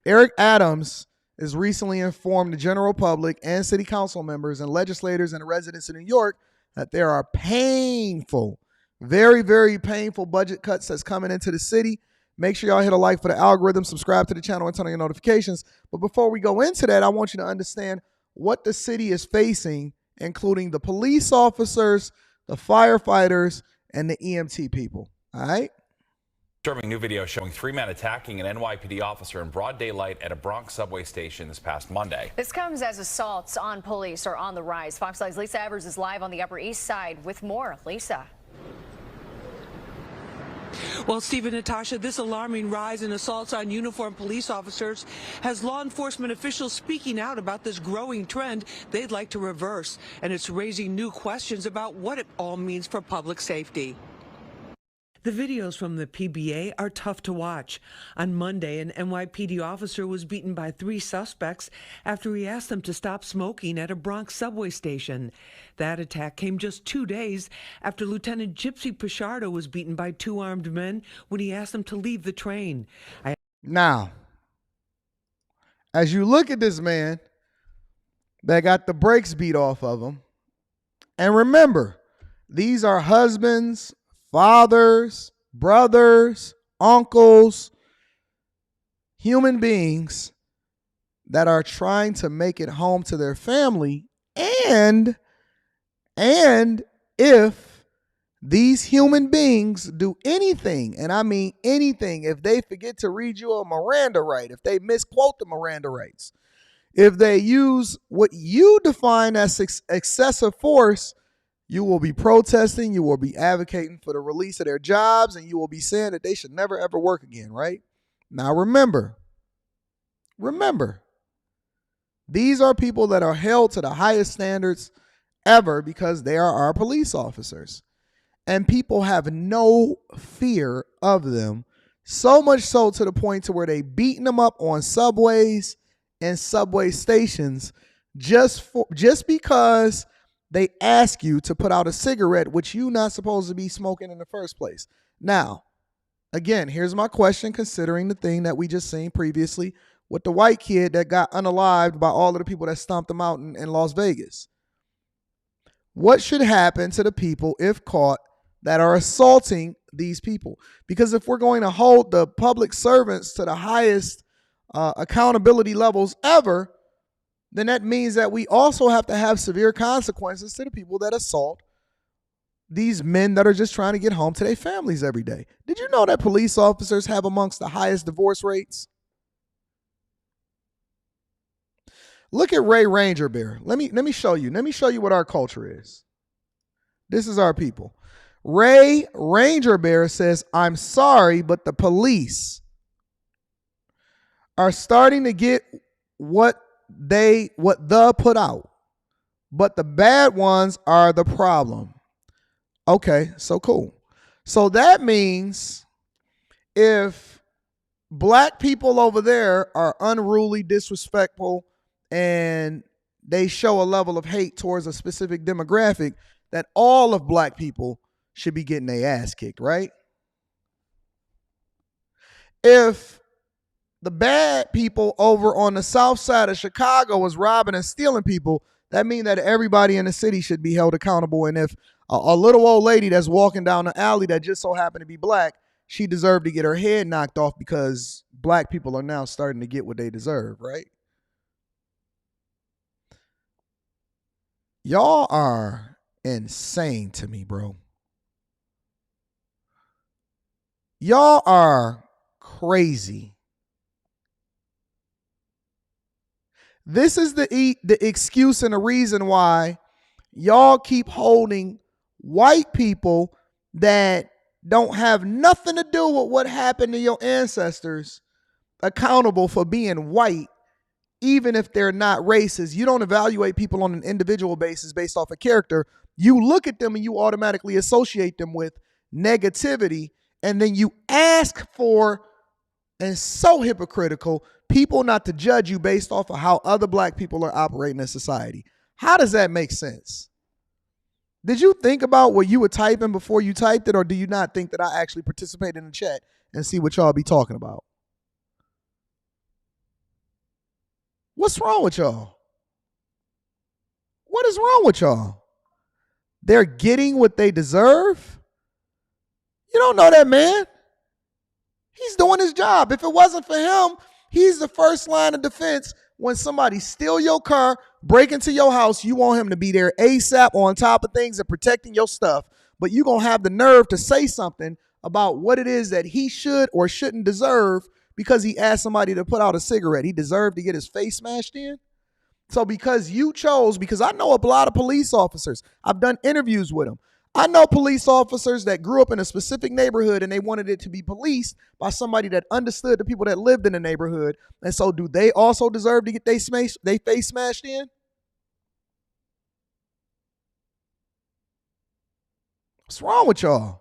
Eric Adams is recently informed the general public and city council members and legislators and residents in New York that there are painful, very, very painful budget cuts that's coming into the city. Make sure y'all hit a like for the algorithm, subscribe to the channel, and turn on your notifications. But before we go into that, I want you to understand what the city is facing, including the police officers, the firefighters, and the EMT people. All right? Disturbing new video showing 3 men attacking an NYPD officer in broad daylight at a Bronx subway station this past Monday. This comes as assaults on police are on the rise. Fox 5's Lisa Evers is live on the Upper East Side with more. Lisa. Well, Steve and Natasha, this alarming rise in assaults on uniformed police officers has law enforcement officials speaking out about this growing trend they'd like to reverse. And it's raising new questions about what it all means for public safety. The videos from the PBA are tough to watch. On Monday, an NYPD officer was beaten by 3 suspects after he asked them to stop smoking at a Bronx subway station. That attack came just 2 days after Lieutenant Gypsy Pichardo was beaten by 2 armed men when he asked them to leave the train. Now, as you look at this man that got the brakes beat off of him, and remember, these are husbands, fathers, brothers, uncles, human beings that are trying to make it home to their family. And if these human beings do anything, and I mean anything, if they forget to read you a Miranda right, if they misquote the Miranda rights, if they use what you define as excessive force, you will be protesting, you will be advocating for the release of their jobs, and you will be saying that they should never, ever work again, right? Now, remember, these are people that are held to the highest standards ever because they are our police officers. And people have no fear of them, so much so to the point to where they beating them up on subways and subway stations just because they ask you to put out a cigarette, which you're not supposed to be smoking in the first place. Now, again, here's my question, considering the thing that we just seen previously with the white kid that got unalived by all of the people that stomped him out in Las Vegas. What should happen to the people if caught that are assaulting these people. Because if we're going to hold the public servants to the highest accountability levels ever, then that means that we also have to have severe consequences to the people that assault these men that are just trying to get home to their families every day. Did you know that police officers have amongst the highest divorce rates? Look at Ray Ranger Bear. Let me show you. Let me show you what our culture is. This is our people. Ray Ranger Bear says, "I'm sorry, but the police are starting to get what the put out, but the bad ones are the problem." Okay, so cool. So that means if black people over there are unruly, disrespectful, and they show a level of hate towards a specific demographic, that all of black people should be getting their ass kicked, right? If the bad people over on the south side of Chicago was robbing and stealing people, that means that everybody in the city should be held accountable. And if a little old lady that's walking down the alley that just so happened to be black, she deserved to get her head knocked off because black people are now starting to get what they deserve, right? Y'all are insane to me, bro. Y'all are crazy. This is the excuse and the reason why y'all keep holding white people that don't have nothing to do with what happened to your ancestors accountable for being white, even if they're not racist. You don't evaluate people on an individual basis based off of character. You look at them and you automatically associate them with negativity, and then you ask for, and so hypocritical, people not to judge you based off of how other black people are operating in society. How does that make sense? Did you think about what you were typing before you typed it, or do you not think that I actually participate in the chat and see what y'all be talking about? What's wrong with y'all? What is wrong with y'all? They're getting what they deserve? You don't know that man. He's doing his job. If it wasn't for him, he's the first line of defense. When somebody steal your car, break into your house, you want him to be there ASAP on top of things and protecting your stuff. But you're going to have the nerve to say something about what it is that he should or shouldn't deserve because he asked somebody to put out a cigarette. He deserved to get his face smashed in. So because you chose, because I know a lot of police officers, I've done interviews with them. I know police officers that grew up in a specific neighborhood and they wanted it to be policed by somebody that understood the people that lived in the neighborhood. And so do they also deserve to get their face smashed in? What's wrong with y'all?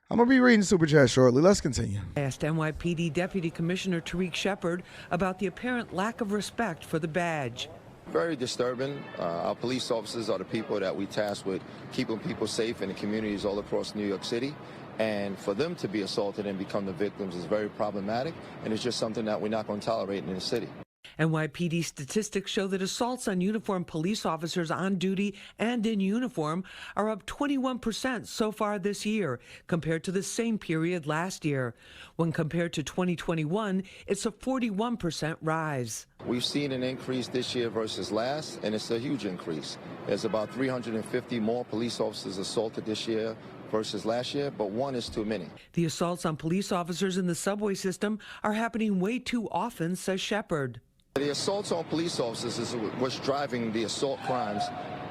I'm going to be reading Super Chat shortly. Let's continue. I asked NYPD Deputy Commissioner Tariq Shepard about the apparent lack of respect for the badge. Very disturbing. Our police officers are the people that we task with keeping people safe in the communities all across New York City. And for them to be assaulted and become the victims is very problematic. And it's just something that we're not going to tolerate in the city. NYPD statistics show that assaults on uniformed police officers on duty and in uniform are up 21% so far this year compared to the same period last year. When compared to 2021, it's a 41% rise. We've seen an increase this year versus last, and it's a huge increase. There's about 350 more police officers assaulted this year versus last year, but one is too many. The assaults on police officers in the subway system are happening way too often, says Shepard. The assaults on police officers is what's driving the assault crimes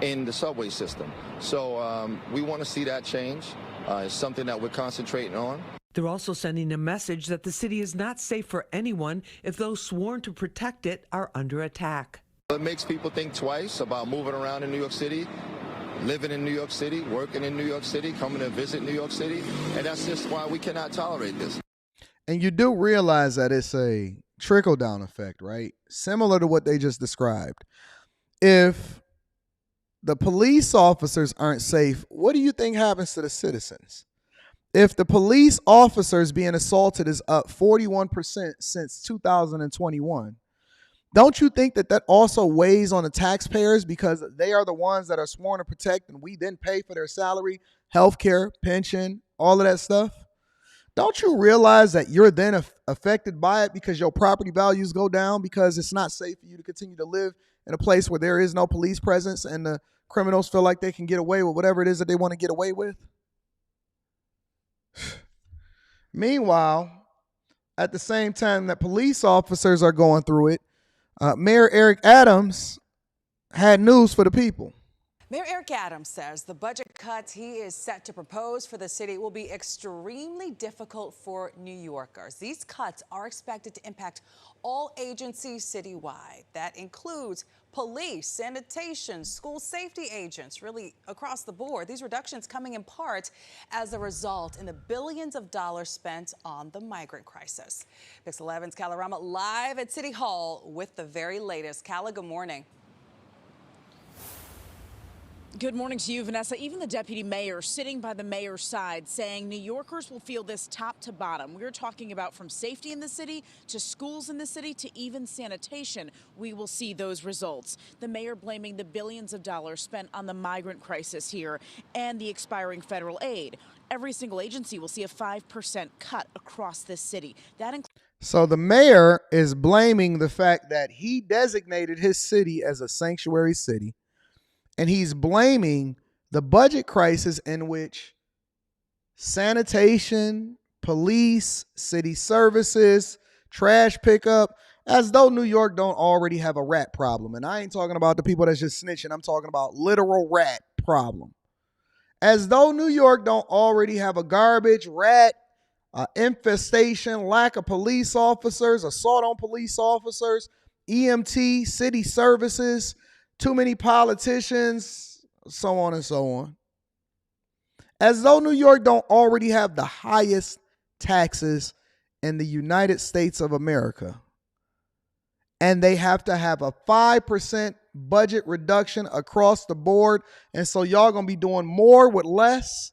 in the subway system. So we want to see that change. It's something that we're concentrating on. They're also sending a message that the city is not safe for anyone if those sworn to protect it are under attack. It makes people think twice about moving around in New York City, living in New York City, working in New York City, coming to visit New York City, and that's just why we cannot tolerate this. And you do realize that it's a trickle-down effect, right? Similar to what they just described. If the police officers aren't safe, what do you think happens to the citizens? If the police officers being assaulted is up 41% since 2021, Don't you think that that also weighs on the taxpayers because they are the ones that are sworn to protect and we then pay for their salary, health care, pension, all of that stuff? Don't you realize that you're then affected by it because your property values go down because it's not safe for you to continue to live in a place where there is no police presence and the criminals feel like they can get away with whatever it is that they want to get away with? Meanwhile, at the same time that police officers are going through it, Mayor Eric Adams had news for the people. Mayor Eric Adams says the budget cuts he is set to propose for the city will be extremely difficult for New Yorkers. These cuts are expected to impact all agencies citywide. That includes police, sanitation, school safety agents, really across the board. These reductions coming in part as a result in the billions of dollars spent on the migrant crisis. Pix 11's Calorama live at City Hall with the very latest. Cala, good morning. Good morning to you, Vanessa. Even the deputy mayor sitting by the mayor's side saying New Yorkers will feel this top to bottom. We're talking about from safety in the city to schools in the city to even sanitation. We will see those results. The mayor blaming the billions of dollars spent on the migrant crisis here and the expiring federal aid. Every single agency will see a 5% cut across this city. That So the mayor is blaming the fact that he designated his city as a sanctuary city. And he's blaming the budget crisis in which sanitation, police, city services, trash pickup, as though New York don't already have a rat problem. And I ain't talking about the people that's just snitching. I'm talking about literal rat problem. As though New York don't already have a garbage, rat, infestation, lack of police officers, assault on police officers, EMT, city services, too many politicians, so on and so on. As though New York don't already have the highest taxes in the United States of America. And they have to have a 5% budget reduction across the board. And so y'all gonna be doing more with less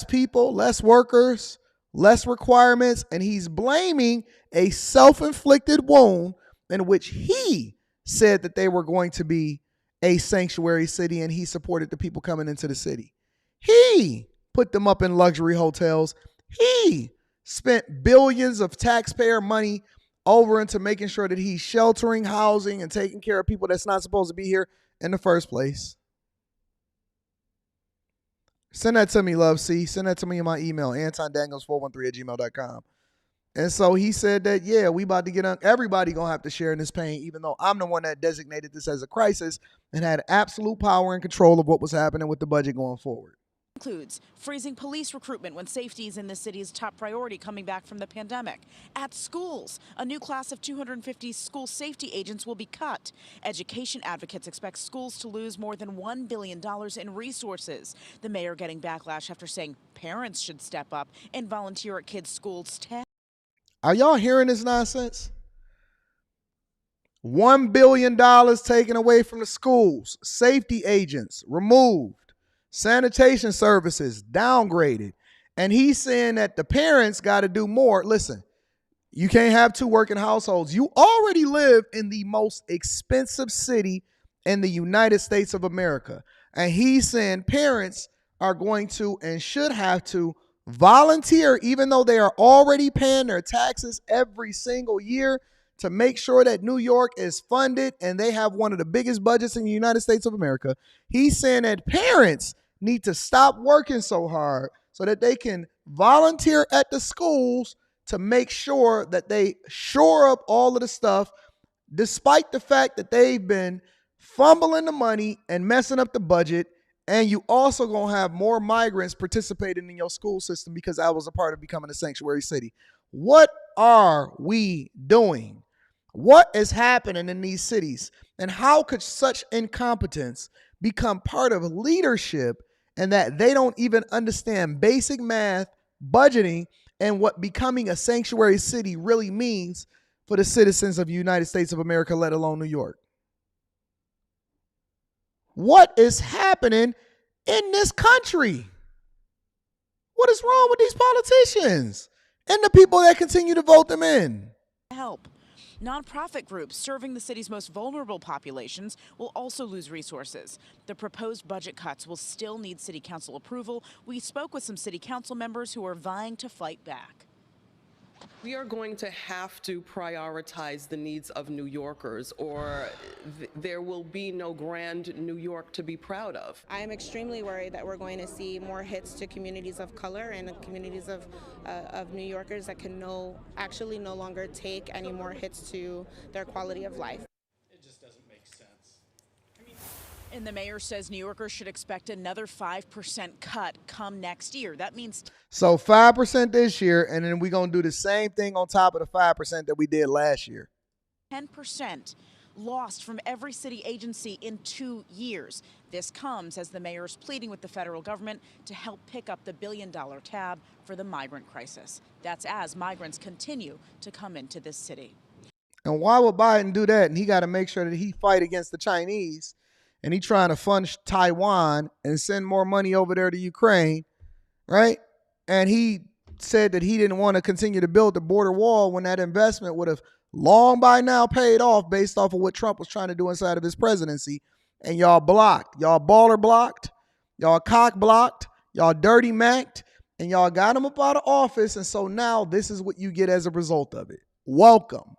people, less workers, less requirements. And he's blaming a self-inflicted wound in which he said that they were going to be a sanctuary city and he supported the people coming into the city. He put them up in luxury hotels. He spent billions of taxpayer money over into making sure that he's sheltering, housing, and taking care of people that's not supposed to be here in the first place. Send that to me, Love C. Send that to me in my email, AntonDaniels413@gmail.com. And so he said that, yeah, we about to get on. Everybody going to have to share in this pain, even though I'm the one that designated this as a crisis and had absolute power and control of what was happening with the budget going forward. includes freezing police recruitment when safety is in the city's top priority coming back from the pandemic. At schools, a new class of 250 school safety agents will be cut. Education advocates expect schools to lose more than $1 billion in resources. The mayor getting backlash after saying parents should step up and volunteer at kids' schools. Are y'all hearing this nonsense? $1 billion taken away from the schools, safety agents removed, sanitation services downgraded. And he's saying that the parents got to do more. Listen, you can't have two working households. You already live in the most expensive city in the United States of America. And he's saying parents are going to and should have to volunteer, even though they are already paying their taxes every single year, to make sure that New York is funded and they have one of the biggest budgets in the United States of America. He's saying that parents need to stop working so hard so that they can volunteer at the schools to make sure that they shore up all of the stuff, despite the fact that they've been fumbling the money and messing up the budget. And you also going to have more migrants participating in your school system because that was a part of becoming a sanctuary city. What are we doing? What is happening in these cities? And how could such incompetence become part of leadership and that they don't even understand basic math, budgeting, and what becoming a sanctuary city really means for the citizens of the United States of America, let alone New York? What is happening in this country? What is wrong with these politicians and the people that continue to vote them in? Help. Nonprofit groups serving the city's most vulnerable populations will also lose resources. The proposed budget cuts will still need city council approval. We spoke with some city council members who are vying to fight back. We are going to have to prioritize the needs of New Yorkers, or there will be no grand New York to be proud of. I am extremely worried that we're going to see more hits to communities of color and communities of New Yorkers that can actually no longer take any more hits to their quality of life. It just doesn't make sense. And the mayor says New Yorkers should expect another 5% cut come next year. That means So 5% this year, and then we're going to do the same thing on top of the 5% that we did last year. 10% lost from every city agency in 2 years. This comes as the mayor is pleading with the federal government to help pick up the billion-dollar tab for the migrant crisis. That's as migrants continue to come into this city. And why would Biden do that? And he got to make sure that he fight against the Chinese. And he trying to fund Taiwan and send more money over there to Ukraine, right? And he said that he didn't want to continue to build the border wall when that investment would have long by now paid off based off of what Trump was trying to do inside of his presidency. And y'all blocked. Y'all baller blocked. Y'all cock blocked. Y'all dirty macked. And y'all got him up out of office. And so now this is what you get as a result of it. Welcome.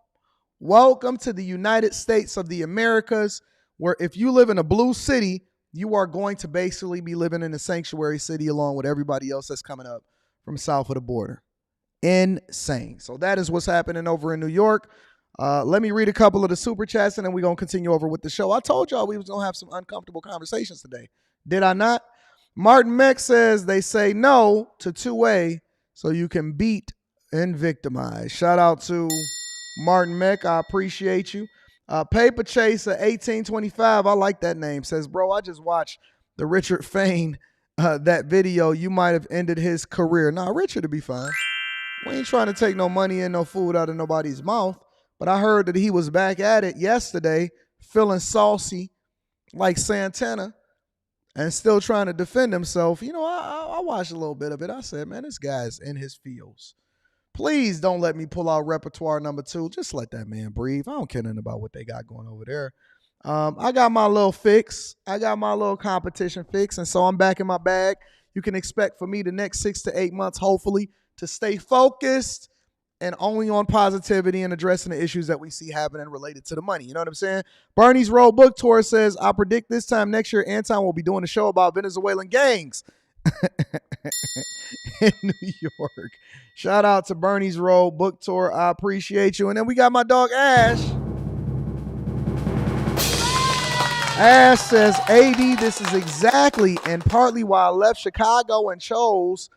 Welcome to the United States of the Americas, where if you live in a blue city, you are going to basically be living in a sanctuary city along with everybody else that's coming up from south of the border. Insane. So that is what's happening over in New York. Let me read a couple of the super chats, and then we're going to continue over with the show. I told y'all we was going to have some uncomfortable conversations today. Did I not? Martin Meck says they say no to 2A so you can beat and victimize. Shout out to Martin Meck. I appreciate you. Paper Chaser 1825, I like that name, says, bro, I just watched the Richard Fain, that video. You might have ended his career. Nah, Richard will be fine. We ain't trying to take no money and no food out of nobody's mouth. But I heard that he was back at it yesterday, feeling saucy like Santana and still trying to defend himself. You know, I watched a little bit of it. I said, man, this guy's in his feels. Please don't let me pull out repertoire number 2. Just let that man breathe. I don't care nothing about what they got going over there. I got my little fix. I got my little competition fix. And so I'm back in my bag. You can expect for me the next 6 to 8 months, hopefully, to stay focused and only on positivity and addressing the issues that we see happening related to the money. You know what I'm saying? Bernie's Road Book Tour says, I predict this time next year, Anton will be doing a show about Venezuelan gangs in New York. Shout out to Bernie's Road Book Tour. I appreciate you. And then we got my dog Ash. Ash says, AD, this is exactly and partly why I left Chicago and choose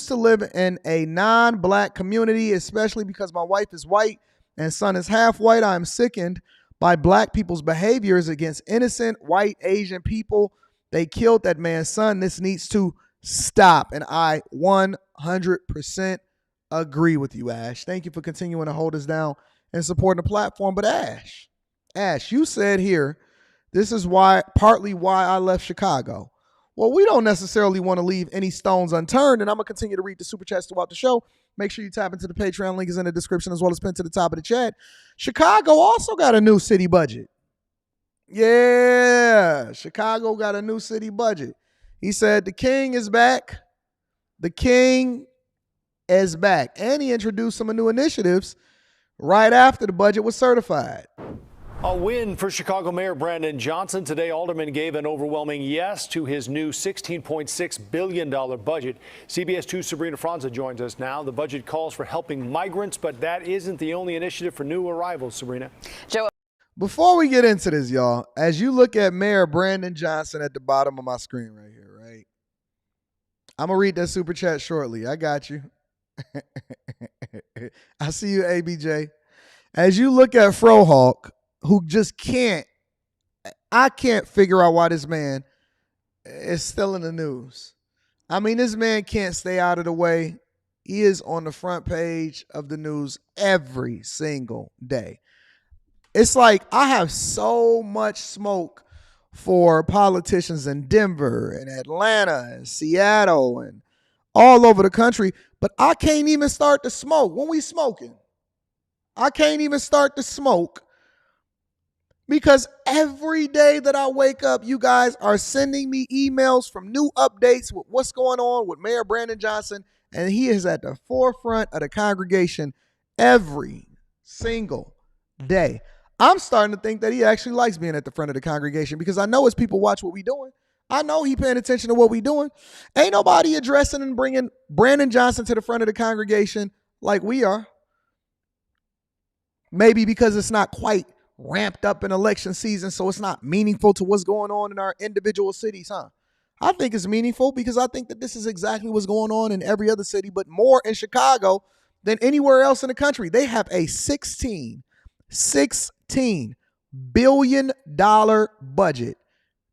to live in a non-black community, especially because my wife is white and son is half white. I am sickened by black people's behaviors against innocent white Asian people. They killed that man's son. This needs to stop. And I 100% agree with you, Ash. Thank you for continuing to hold us down and supporting the platform. But Ash, you said here, this is partly why I left Chicago. Well, we don't necessarily want to leave any stones unturned, and I'm going to continue to read the super chats throughout the show. Make sure you tap into the Patreon. Link is in the description as well as pinned to the top of the chat. Chicago also got a new city budget. Yeah, Chicago got a new city budget. He said the king is back. The king is back. And he introduced some new initiatives right after the budget was certified. A win for Chicago Mayor Brandon Johnson. Today, aldermen gave an overwhelming yes to his new $16.6 billion budget. CBS 2's Sabrina Franza joins us now. The budget calls for helping migrants, but that isn't the only initiative for new arrivals, Sabrina. Joe. Before we get into this, y'all, as you look at Mayor Brandon Johnson at the bottom of my screen right here, right? I'm going to read that super chat shortly. I got you. I see you, ABJ. As you look at Frohawk, who just I can't figure out why this man is still in the news. I mean, this man can't stay out of the way. He is on the front page of the news every single day. It's like I have so much smoke for politicians in Denver and Atlanta and Seattle and all over the country, but I can't even start to smoke. When we smoking, I can't even start to smoke because every day that I wake up, you guys are sending me emails from new updates with what's going on with Mayor Brandon Johnson, and he is at the forefront of the congregation every single day. I'm starting to think that he actually likes being at the front of the congregation because I know his people watch what we doing. I know he paying attention to what we doing. Ain't nobody addressing and bringing Brandon Johnson to the front of the congregation like we are. Maybe because it's not quite ramped up in election season, so it's not meaningful to what's going on in our individual cities, huh? I think it's meaningful because I think that this is exactly what's going on in every other city, but more in Chicago than anywhere else in the country. They have a $16 billion budget.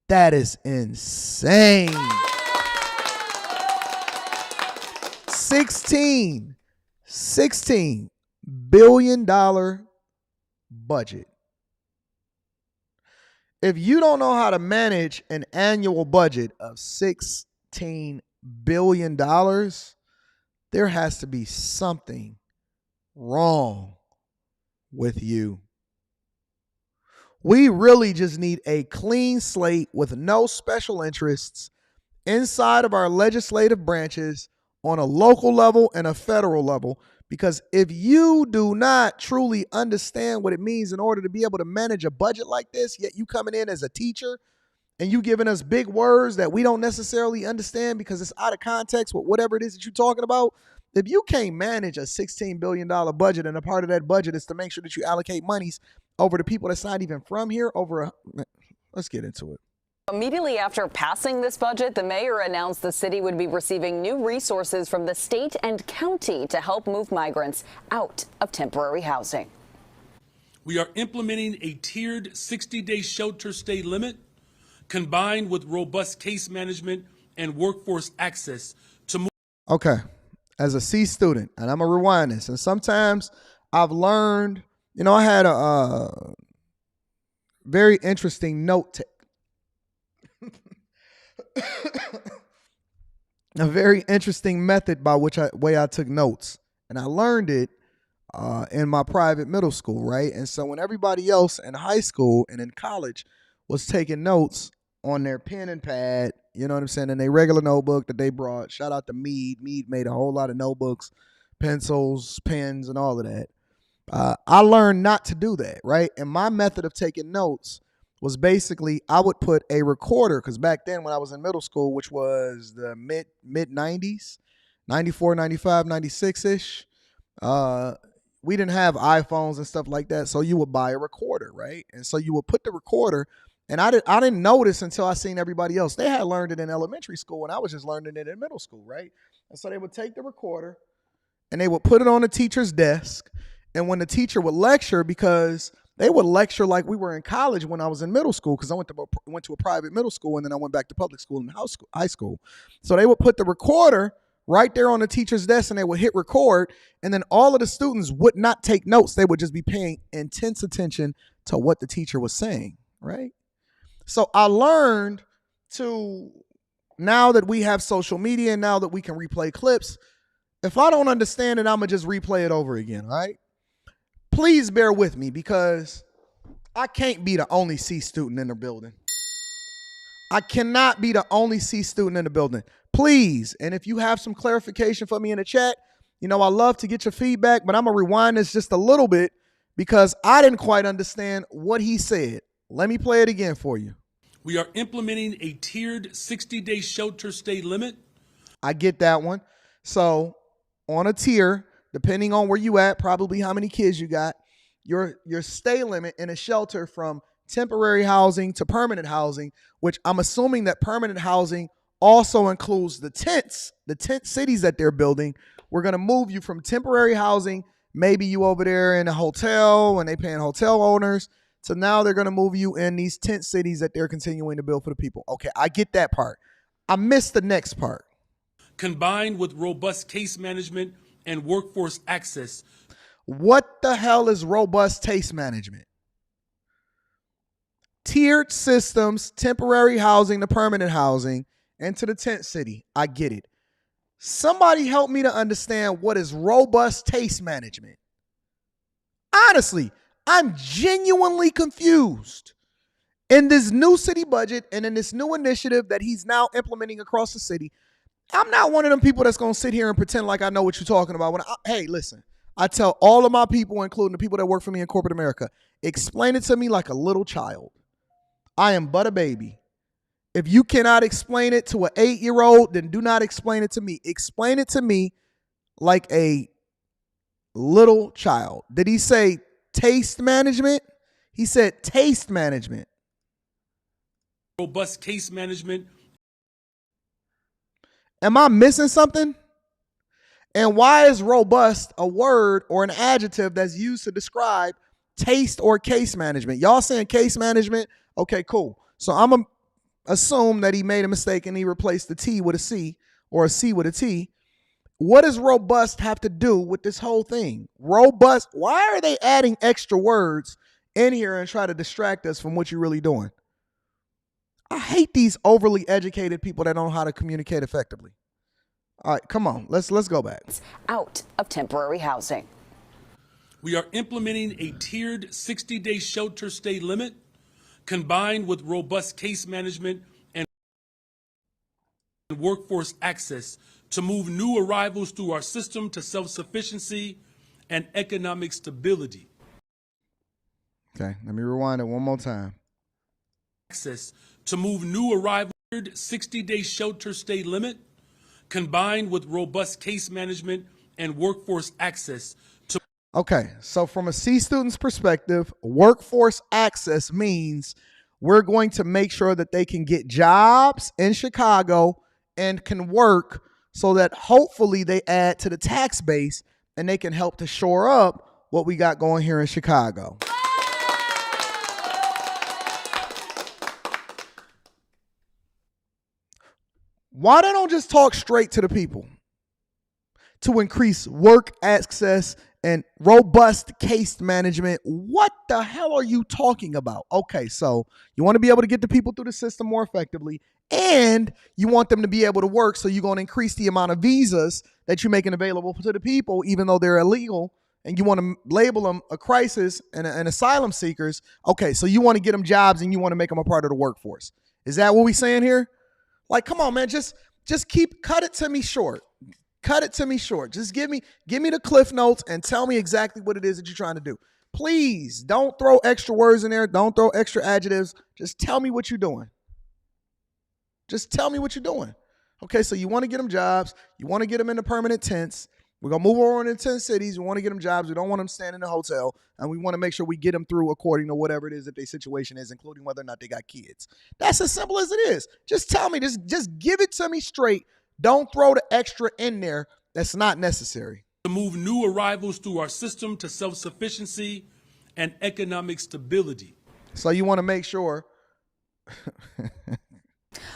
That is insane. $16 billion budget. If you don't know how to manage an annual budget of $16 billion, there has to be something wrong with you. We really just need a clean slate with no special interests inside of our legislative branches on a local level and a federal level. Because if you do not truly understand what it means in order to be able to manage a budget like this, yet you coming in as a teacher and you giving us big words that we don't necessarily understand because it's out of context with whatever it is that you're talking about. If you can't manage a $16 billion budget and a part of that budget is to make sure that you allocate monies over to people that's not even from here, let's get into it. Immediately after passing this budget, the mayor announced the city would be receiving new resources from the state and county to help move migrants out of temporary housing. We are implementing a tiered 60-day shelter stay limit combined with robust case management and workforce access to move. Okay, as a C student, and I'm going to rewind this, and sometimes I've learned, I had a very interesting note a very interesting method by which way I took notes, and I learned it in my private middle school, right? And so when everybody else in high school and in college was taking notes on their pen and pad, you know what I'm saying, in their regular notebook that they brought, shout out to Meade. Meade made a whole lot of notebooks, pencils, pens, and all of that. I learned not to do that, right? And my method of taking notes was basically I would put a recorder, because back then when I was in middle school, which was the mid 90s, 94, 95, 96-ish, we didn't have iPhones and stuff like that, so you would buy a recorder, right? And so you would put the recorder, and I didn't notice until I seen everybody else. They had learned it in elementary school, and I was just learning it in middle school, right? And so they would take the recorder, and they would put it on the teacher's desk, and when the teacher would lecture, because they would lecture like we were in college when I was in middle school, because I went to a private middle school and then I went back to public school and high school. So they would put the recorder right there on the teacher's desk and they would hit record, and then all of the students would not take notes. They would just be paying intense attention to what the teacher was saying, right? So I learned to, now that we have social media and now that we can replay clips, if I don't understand it, I'm going to just replay it over again, all right? Please bear with me because I can't be the only C student in the building. I cannot be the only C student in the building. Please, and if you have some clarification for me in the chat, I love to get your feedback, but I'm going to rewind this just a little bit because I didn't quite understand what he said. Let me play it again for you. We are implementing a tiered 60-day shelter stay limit. I get that one. So on a tier, depending on where you at, probably how many kids you got, your stay limit in a shelter from temporary housing to permanent housing, which I'm assuming that permanent housing also includes the tent cities that they're building. We're going to move you from temporary housing, maybe you over there in a hotel and they paying hotel owners, to now they're going to move you in these tent cities that they're continuing to build for the people. Okay, I get that part. I missed the next part. Combined with robust case management and workforce access. What the hell is robust case management? Tiered systems, temporary housing to permanent housing, and to the tent city. I get it. Somebody help me to understand what is robust case management. Honestly, I'm genuinely confused. In this new city budget and in this new initiative that he's now implementing across the city, I'm not one of them people that's going to sit here and pretend like I know what you're talking about. Hey, listen, I tell all of my people, including the people that work for me in corporate America, explain it to me like a little child. I am but a baby. If you cannot explain it to an 8-year-old, then do not explain it to me. Explain it to me like a little child. Did he say taste management? He said taste management. Robust case management. Am I missing something? And why is robust a word or an adjective that's used to describe taste or case management? Y'all saying case management? Okay, cool. So I'm going to assume that he made a mistake and he replaced the T with a C or a C with a T. What does robust have to do with this whole thing? Robust, why are they adding extra words in here and try to distract us from what you're really doing? I hate these overly educated people that don't know how to communicate effectively. All right, come on, let's go back. Out of temporary housing. We are implementing a tiered 60-day shelter stay limit combined with robust case management and workforce access to move new arrivals through our system to self-sufficiency and economic stability. Okay, let me rewind it one more time. Access to move new arrivals, 60-day shelter stay limit combined with robust case management and workforce access to. Okay, so from a C student's perspective, workforce access means we're going to make sure that they can get jobs in Chicago and can work so that hopefully they add to the tax base and they can help to shore up what we got going here in Chicago. Why they don't just talk straight to the people to increase work access and robust case management? What the hell are you talking about? Okay, so you want to be able to get the people through the system more effectively, and you want them to be able to work, so you're going to increase the amount of visas that you're making available to the people, even though they're illegal, and you want to label them a crisis and asylum seekers. Okay, so you want to get them jobs and you want to make them a part of the workforce. Is that what we're saying here? Like, come on, man, just cut it to me short. Cut it to me short. Just give me the cliff notes and tell me exactly what it is that you're trying to do. Please don't throw extra words in there. Don't throw extra adjectives. Just tell me what you're doing. Just tell me what you're doing. Okay, so you want to get them jobs. You want to get them into permanent tents. We're going to move over into 10 cities. We want to get them jobs. We don't want them staying in a hotel. And we want to make sure we get them through according to whatever it is that their situation is, including whether or not they got kids. That's as simple as it is. Just tell me. Just give it to me straight. Don't throw the extra in there that's not necessary. To move new arrivals through our system to self-sufficiency and economic stability. So you want to make sure.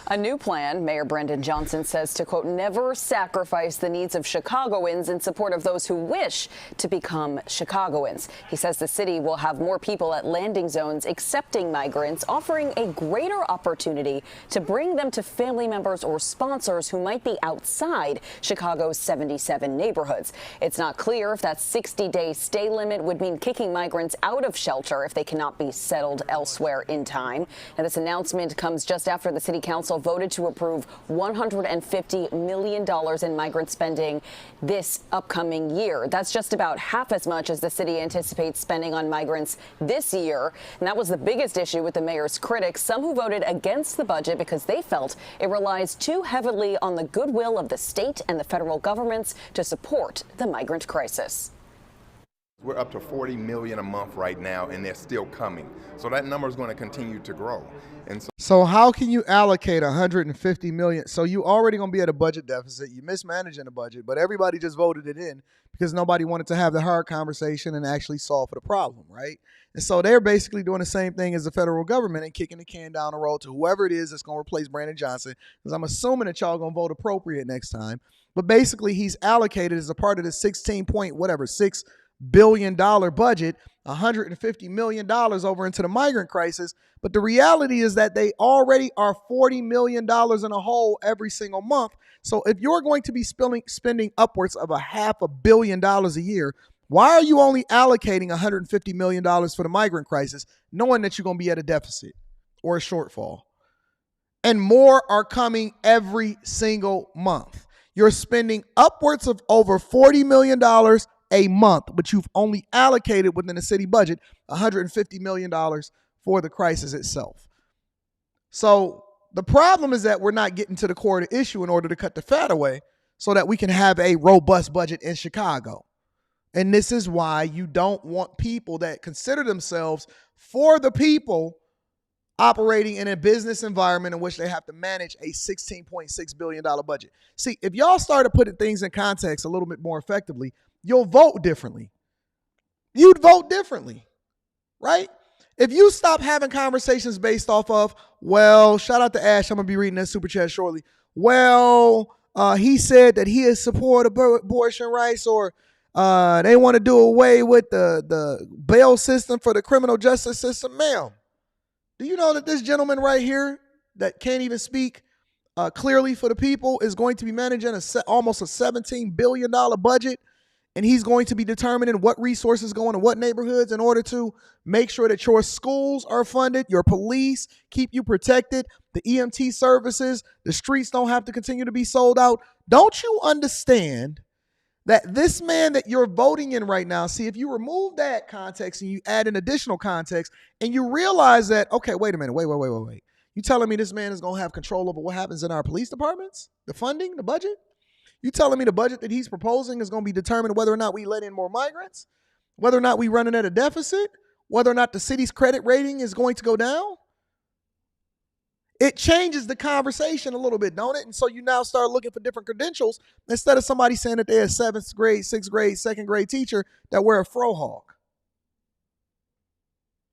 A new plan, Mayor Brandon Johnson says to, quote, never sacrifice the needs of Chicagoans in support of those who wish to become Chicagoans. He says the city will have more people at landing zones accepting migrants, offering a greater opportunity to bring them to family members or sponsors who might be outside Chicago's 77 neighborhoods. It's not clear if that 60-day stay limit would mean kicking migrants out of shelter if they cannot be settled elsewhere in time. And this announcement comes just after the city council voted to approve $150 million in migrant spending this upcoming year. That's just about half as much as the city anticipates spending on migrants this year. And that was the biggest issue with the mayor's critics, some who voted against the budget because they felt it relies too heavily on the goodwill of the state and the federal governments to support the migrant crisis. We're up to 40 million a month right now, and they're still coming. So that number is going to continue to grow. And so how can you allocate 150 million? So you already going to be at a budget deficit. You're mismanaging the budget, but everybody just voted it in because nobody wanted to have the hard conversation and actually solve for the problem, right? And so they're basically doing the same thing as the federal government and kicking the can down the road to whoever it is that's going to replace Brandon Johnson, because I'm assuming that y'all going to vote appropriate next time. But basically he's allocated as a part of the $6 billion budget, $150 million over into the migrant crisis. But the reality is that they already are $40 million in a hole every single month. So if you're going to be spending upwards of $500 million a year, Why are you only allocating $150 million for the migrant crisis, knowing that you're going to be at a deficit or a shortfall? And more are coming every single month. You're spending upwards of over $40 million a month, but you've only allocated within the city budget $150 million for the crisis itself. So the problem is that we're not getting to the core of the issue in order to cut the fat away so that we can have a robust budget in Chicago. And this is why you don't want people that consider themselves for the people operating in a business environment in which they have to manage a $16.6 billion budget. See, if y'all started putting things in context a little bit more effectively, you'll vote differently. You'd vote differently, right? If you stop having conversations based off of, well, shout out to Ash, I'm going to be reading that super chat shortly. Well, he said that he is support abortion rights, or they want to do away with the bail system for the criminal justice system. Ma'am, do you know that this gentleman right here that can't even speak clearly for the people is going to be managing almost a $17 billion budget, and he's going to be determining what resources go into what neighborhoods in order to make sure that your schools are funded, your police keep you protected, the EMT services, the streets don't have to continue to be sold out? Don't you understand that this man that you're voting in right now, see, if you remove that context and you add an additional context and you realize that, okay, wait a minute, wait. You telling me this man is going to have control over what happens in our police departments, the funding, the budget? You telling me the budget that he's proposing is going to be determined whether or not we let in more migrants, whether or not we running at a deficit, whether or not the city's credit rating is going to go down? It changes the conversation a little bit, don't it? And so you now start looking for different credentials instead of somebody saying that they're a 7th grade, 6th grade, 2nd grade teacher that wear a frohawk.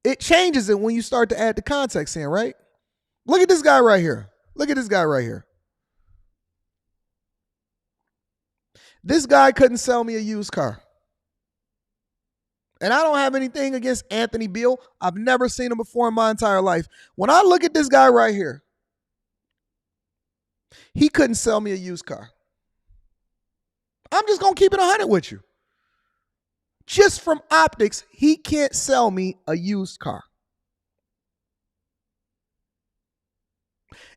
It changes it when you start to add the context in, right? Look at this guy right here. Look at this guy right here. This guy couldn't sell me a used car. And I don't have anything against Anthony Beal. I've never seen him before in my entire life. When I look at this guy right here, he couldn't sell me a used car. I'm just going to keep it 100 with you. Just from optics, he can't sell me a used car.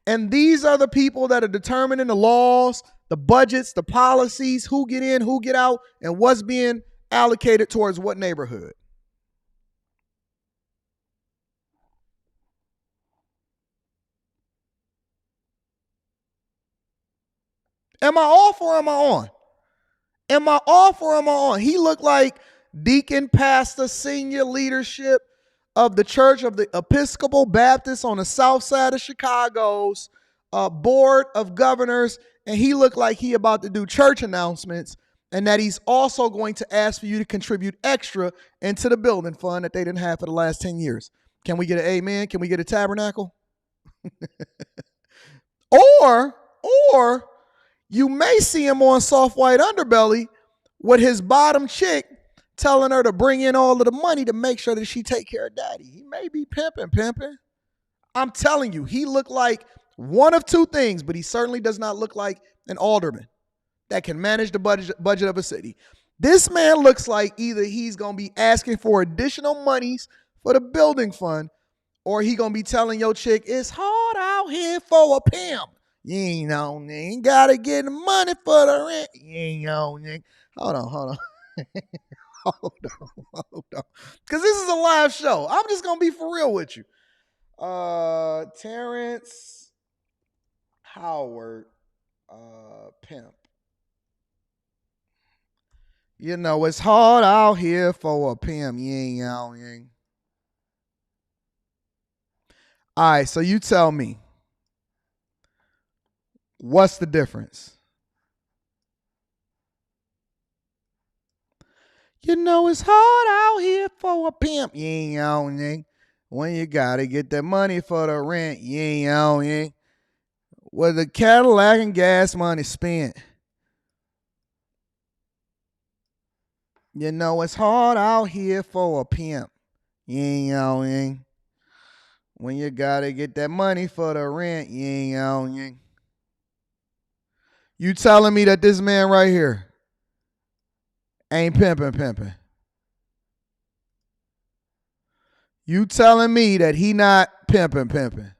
And these are the people that are determining the laws, the budgets, the policies, who get in, who get out, and what's being allocated towards what neighborhood. Am I off or am I on? Am I off or am I on? He looked like deacon, pastor, senior leadership of the Church of the Episcopal Baptist on the south side of Chicago's board of governors, and he looked like he about to do church announcements, and that he's also going to ask for you to contribute extra into the building fund that they didn't have for the last 10 years. Can we get an amen? Can we get a tabernacle? Or you may see him on soft white underbelly with his bottom chick telling her to bring in all of the money to make sure that she take care of daddy. He may be pimping. I'm telling you, he looked like one of two things, but he certainly does not look like an alderman that can manage the budget of a city. This man looks like either he's going to be asking for additional monies for the building fund, or he going to be telling your chick, it's hard out here for a pimp. You ain't know, nigga. Gotta get the money for the rent. You ain't know, nigga. Hold on. Hold on. Because this is a live show. I'm just going to be for real with you. Terrence Howard, pimp. You know, it's hard out here for a pimp. You ain't know, nigga. All right, so you tell me. What's the difference? You know it's hard out here for a pimp. You ain't on it. When you gotta get that money for the rent, you ain't on it. With the Cadillac and gas money spent. You know it's hard out here for a pimp. You ain't on it. When you gotta get that money for the rent, you ain't on it. You telling me that this man right here ain't pimping? You telling me that he not pimping?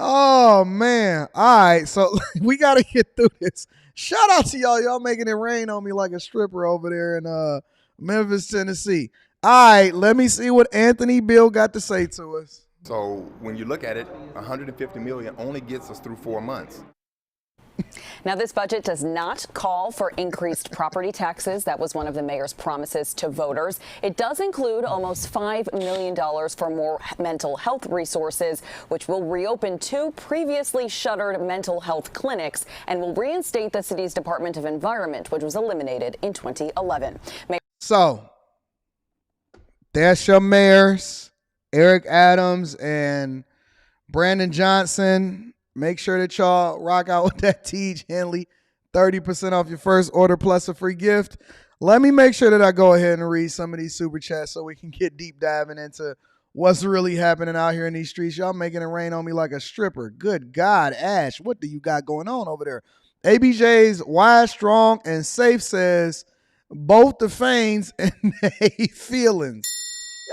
Oh man. All right. So we got to get through this. Shout out to y'all. Y'all making it rain on me like a stripper over there in Memphis, Tennessee. All right. Let me see what Anthony Bill got to say to us. So when you look at it, 150 million only gets us through 4 months. Now, this budget does not call for increased property taxes. That was one of the mayor's promises to voters. It does include almost $5 million for more mental health resources, which will reopen 2 previously shuttered mental health clinics and will reinstate the city's Department of Environment, which was eliminated in 2011. So that's your mayors, Eric Adams and Brandon Johnson. Make sure that y'all rock out with that Tej Henley, 30% off your first order plus a free gift. Let me make sure that I go ahead and read some of these super chats so we can get deep diving into what's really happening out here in these streets. Y'all making it rain on me like a stripper. Good God, Ash, what do you got going on over there? ABJ's Wise, Strong, and Safe says both the Fanes and they feelings.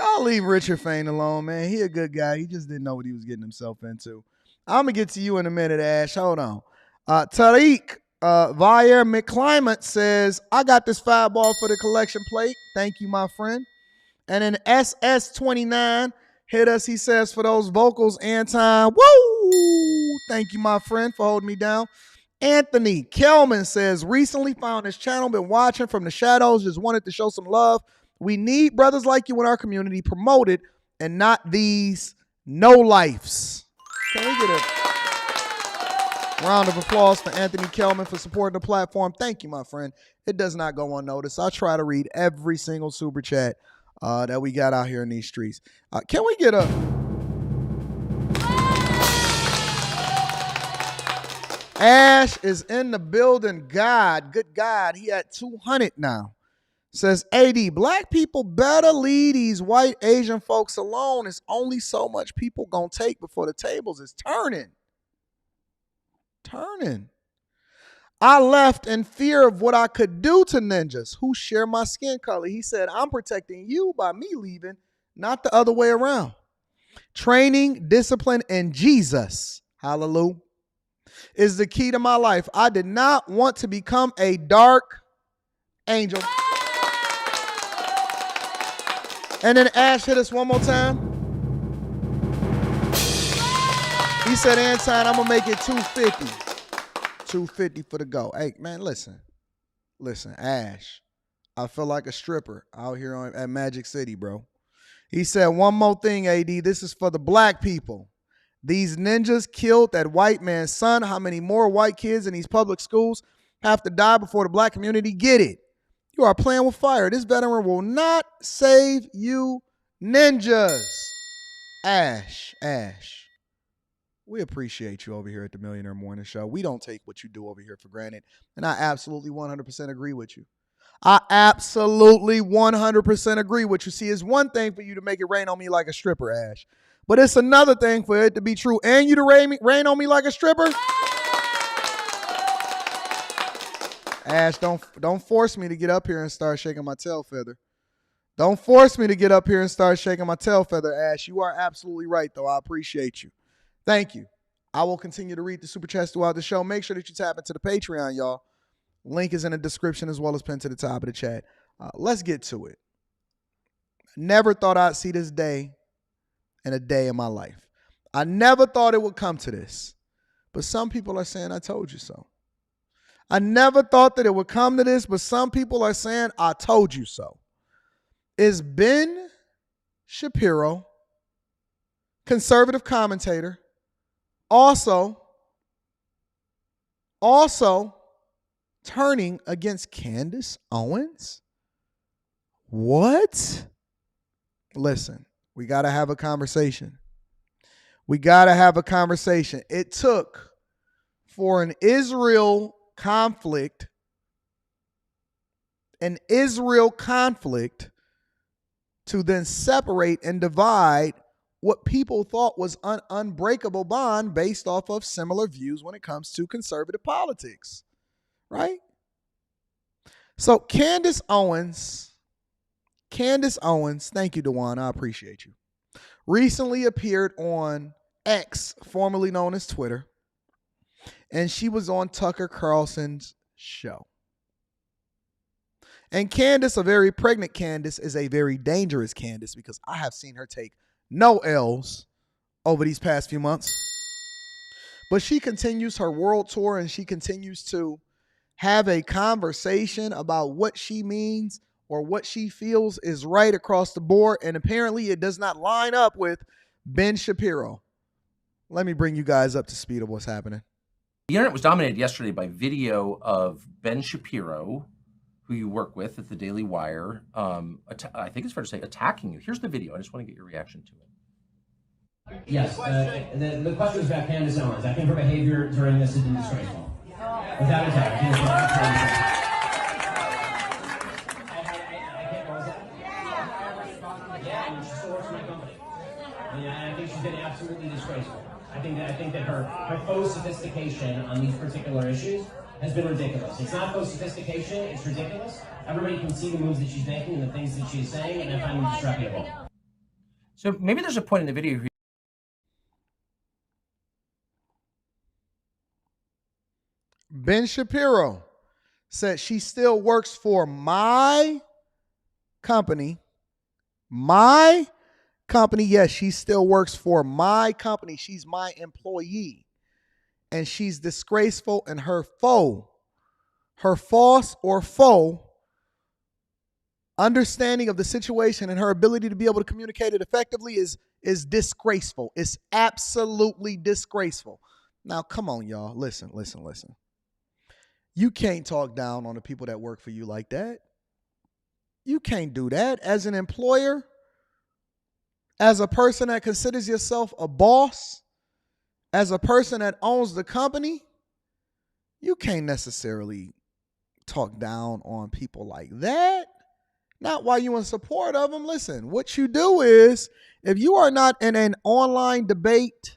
Y'all leave Richard Fain alone, man. He a good guy. He just didn't know what he was getting himself into. I'm going to get to you in a minute, Ash. Hold on. Tariq Vier McClimate says, I got this $5 for the collection plate. Thank you, my friend. And then SS29 hit us, he says, for those vocals, Anton. Woo! Thank you, my friend, for holding me down. Anthony Kelman says, recently found this channel, been watching from the shadows, just wanted to show some love. We need brothers like you in our community promoted and not these no-lifes. Can we get a round of applause for Anthony Kelman for supporting the platform? Thank you, my friend. It does not go unnoticed. I try to read every single super chat that we got out here in these streets. Can we get a... Ash is in the building. Good God. He at 200 now. Says, AD, black people better leave these white Asian folks alone. It's only so much people gonna take before the tables is turning. I left in fear of what I could do to ninjas who share my skin color. He said, I'm protecting you by me leaving, not the other way around. Training, discipline, and Jesus, hallelujah, is the key to my life. I did not want to become a dark angel. And then Ash hit us one more time. He said, Anton, I'm going to make it 250. 250 for the go. Hey, man, listen, Ash, I feel like a stripper out here at Magic City, bro. He said, one more thing, AD, this is for the black people. These ninjas killed that white man's son. How many more white kids in these public schools have to die before the black community get it? You are playing with fire. This veteran will not save you, ninjas. Ash. We appreciate you over here at the Millionaire Morning Show. We don't take what you do over here for granted. And I absolutely 100% agree with you. I absolutely 100% agree with you. See, it's one thing for you to make it rain on me like a stripper, Ash. But it's another thing for it to be true and you to rain on me like a stripper. Ash, don't force me to get up here and start shaking my tail feather. Don't force me to get up here and start shaking my tail feather, Ash. You are absolutely right, though. I appreciate you. Thank you. I will continue to read the super chats throughout the show. Make sure that you tap into the Patreon, y'all. Link is in the description as well as pinned to the top of the chat. Let's get to it. Never thought I'd see this day in a day in my life. I never thought it would come to this. But some people are saying, I told you so. I never thought that it would come to this, but some people are saying, I told you so. Is Ben Shapiro, conservative commentator, also turning against Candace Owens? What? Listen, we got to have a conversation. It took for an Israel conflict to then separate and divide what people thought was an unbreakable bond based off of similar views when it comes to conservative politics, right? So Candace Owens, thank you, Dewan, I appreciate you, recently appeared on X, formerly known as Twitter, and she was on Tucker Carlson's show. And Candace, a very pregnant Candace, is a very dangerous Candace because I have seen her take no L's over these past few months. But she continues her world tour and she continues to have a conversation about what she means or what she feels is right across the board. And apparently it does not line up with Ben Shapiro. Let me bring you guys up to speed of what's happening. The internet was dominated yesterday by video of Ben Shapiro, who you work with at the Daily Wire, I think it's fair to say, attacking you. Here's the video. I just want to get your reaction to it. Yes, the question was about Candace Owens. I think her behavior during this has been disgraceful. Without a doubt. I can't know that. Yeah, I mean, she still works for my company. I think she's been absolutely disgraceful. I think that her faux sophistication on these particular issues has been ridiculous. It's not faux sophistication, it's ridiculous. Everybody can see the moves that she's making and the things that she's saying, and I find them disreputable. So maybe there's a point in the video here. Ben Shapiro said she still works for my company. My company, yes, she still works for my company. She's my employee. And she's disgraceful, and her false or faux understanding of the situation and her ability to be able to communicate it effectively is disgraceful. It's absolutely disgraceful. Now, come on, y'all. Listen. You can't talk down on the people that work for you like that. You can't do that as an employer, as a person that considers yourself a boss, as a person that owns the company. You can't necessarily talk down on people like that. Not while you're in support of them. Listen, what you do is, if you are not in an online debate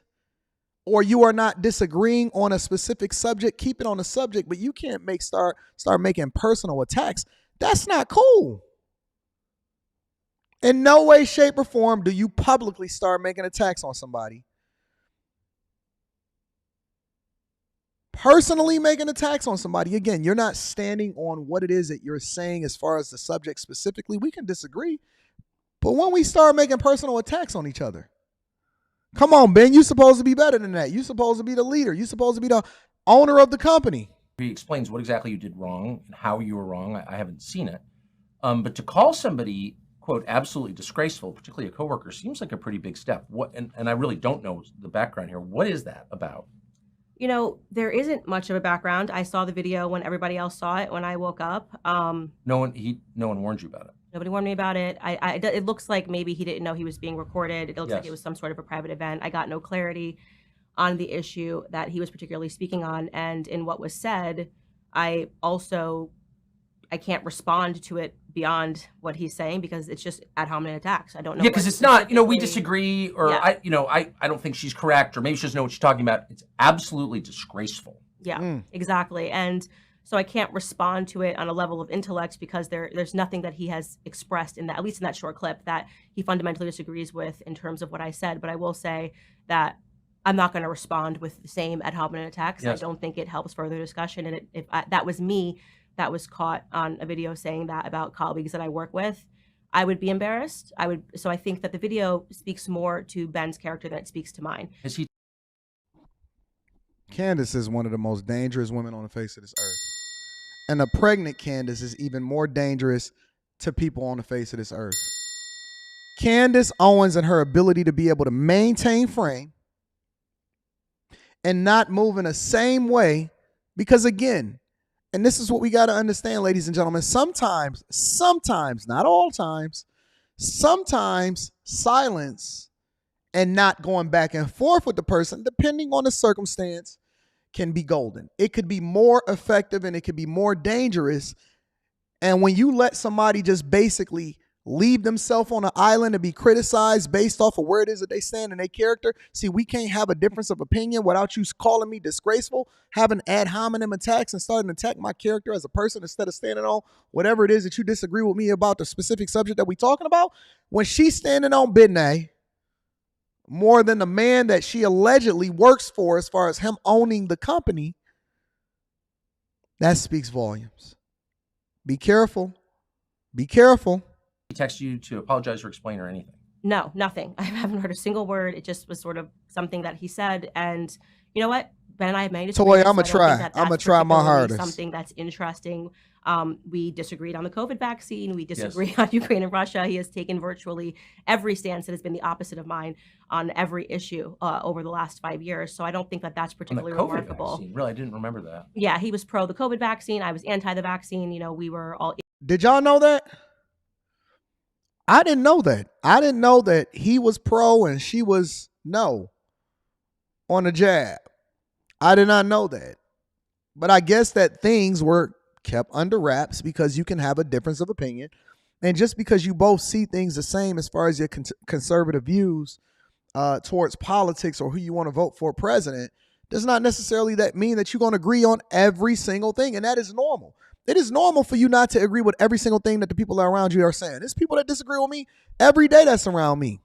or you are not disagreeing on a specific subject, keep it on the subject, but you can't start making personal attacks. That's not cool. In no way, shape, or form do you publicly start making attacks on somebody. Personally making attacks on somebody. Again, you're not standing on what it is that you're saying as far as the subject specifically. We can disagree. But when we start making personal attacks on each other, come on, Ben, you're supposed to be better than that. You're supposed to be the leader. You're supposed to be the owner of the company. He explains what exactly you did wrong and how you were wrong. I haven't seen it. But to call somebody, quote, absolutely disgraceful, particularly a coworker, seems like a pretty big step. What? And I really don't know the background here. What is that about? You know, there isn't much of a background. I saw the video when everybody else saw it when I woke up. No one warned you about it. Nobody warned me about it. It looks like maybe he didn't know he was being recorded. It looks like it was some sort of a private event. I got no clarity on the issue that he was particularly speaking on. And in what was said, I can't respond to it beyond what he's saying because it's just ad hominem attacks. I don't know. Yeah, because it's not, we disagree, or I don't think she's correct, or maybe she doesn't know what she's talking about. It's absolutely disgraceful. Yeah, exactly. And so I can't respond to it on a level of intellect because there's nothing that he has expressed in that, at least in that short clip, that he fundamentally disagrees with in terms of what I said. But I will say that I'm not going to respond with the same ad hominem attacks. Yes. I don't think it helps further discussion. And if that was me that was caught on a video saying that about colleagues that I work with, I would be embarrassed. So I think that the video speaks more to Ben's character than it speaks to mine. Candace is one of the most dangerous women on the face of this earth. And a pregnant Candace is even more dangerous to people on the face of this earth. Candace Owens and her ability to be able to maintain frame and not move in the same way, because again, and this is what we got to understand, ladies and gentlemen, sometimes, not all times, sometimes silence and not going back and forth with the person, depending on the circumstance, can be golden. It could be more effective and it could be more dangerous. And when you let somebody just basically leave themselves on an island and be criticized based off of where it is that they stand in their character. See, we can't have a difference of opinion without you calling me disgraceful, having ad hominem attacks and starting to attack my character as a person instead of standing on whatever it is that you disagree with me about the specific subject that we're talking about. When she's standing on Bidney more than the man that she allegedly works for as far as him owning the company, that speaks volumes. Be careful. Be careful. He texted you to apologize or explain or anything? No, nothing. I haven't heard a single word. It just was sort of something that he said. And you know what? Ben and I have made a Toy, I'm going to try my hardest. Something that's interesting. We disagreed on the COVID vaccine. We disagree on Ukraine and Russia. He has taken virtually every stance that has been the opposite of mine on every issue over the last 5 years. So I don't think that that's particularly remarkable. Vaccine. Really, I didn't remember that. Yeah, he was pro the COVID vaccine. I was anti the vaccine. You know, we were all. Did y'all know that? I didn't know that. I didn't know that he was pro and she was no on the jab. I did not know that. But I guess that things were kept under wraps because you can have a difference of opinion. And just because you both see things the same as far as your conservative views towards politics or who you want to vote for president, does not necessarily that mean that you're going to agree on every single thing. And that is normal. It is normal for you not to agree with every single thing that the people around you are saying. There's people that disagree with me every day that's around me.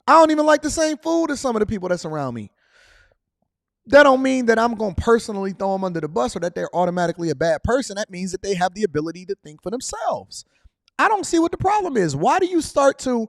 I don't even like the same food as some of the people that's around me. That don't mean that I'm going to personally throw them under the bus or that they're automatically a bad person. That means that they have the ability to think for themselves. I don't see what the problem is. Why do you start to,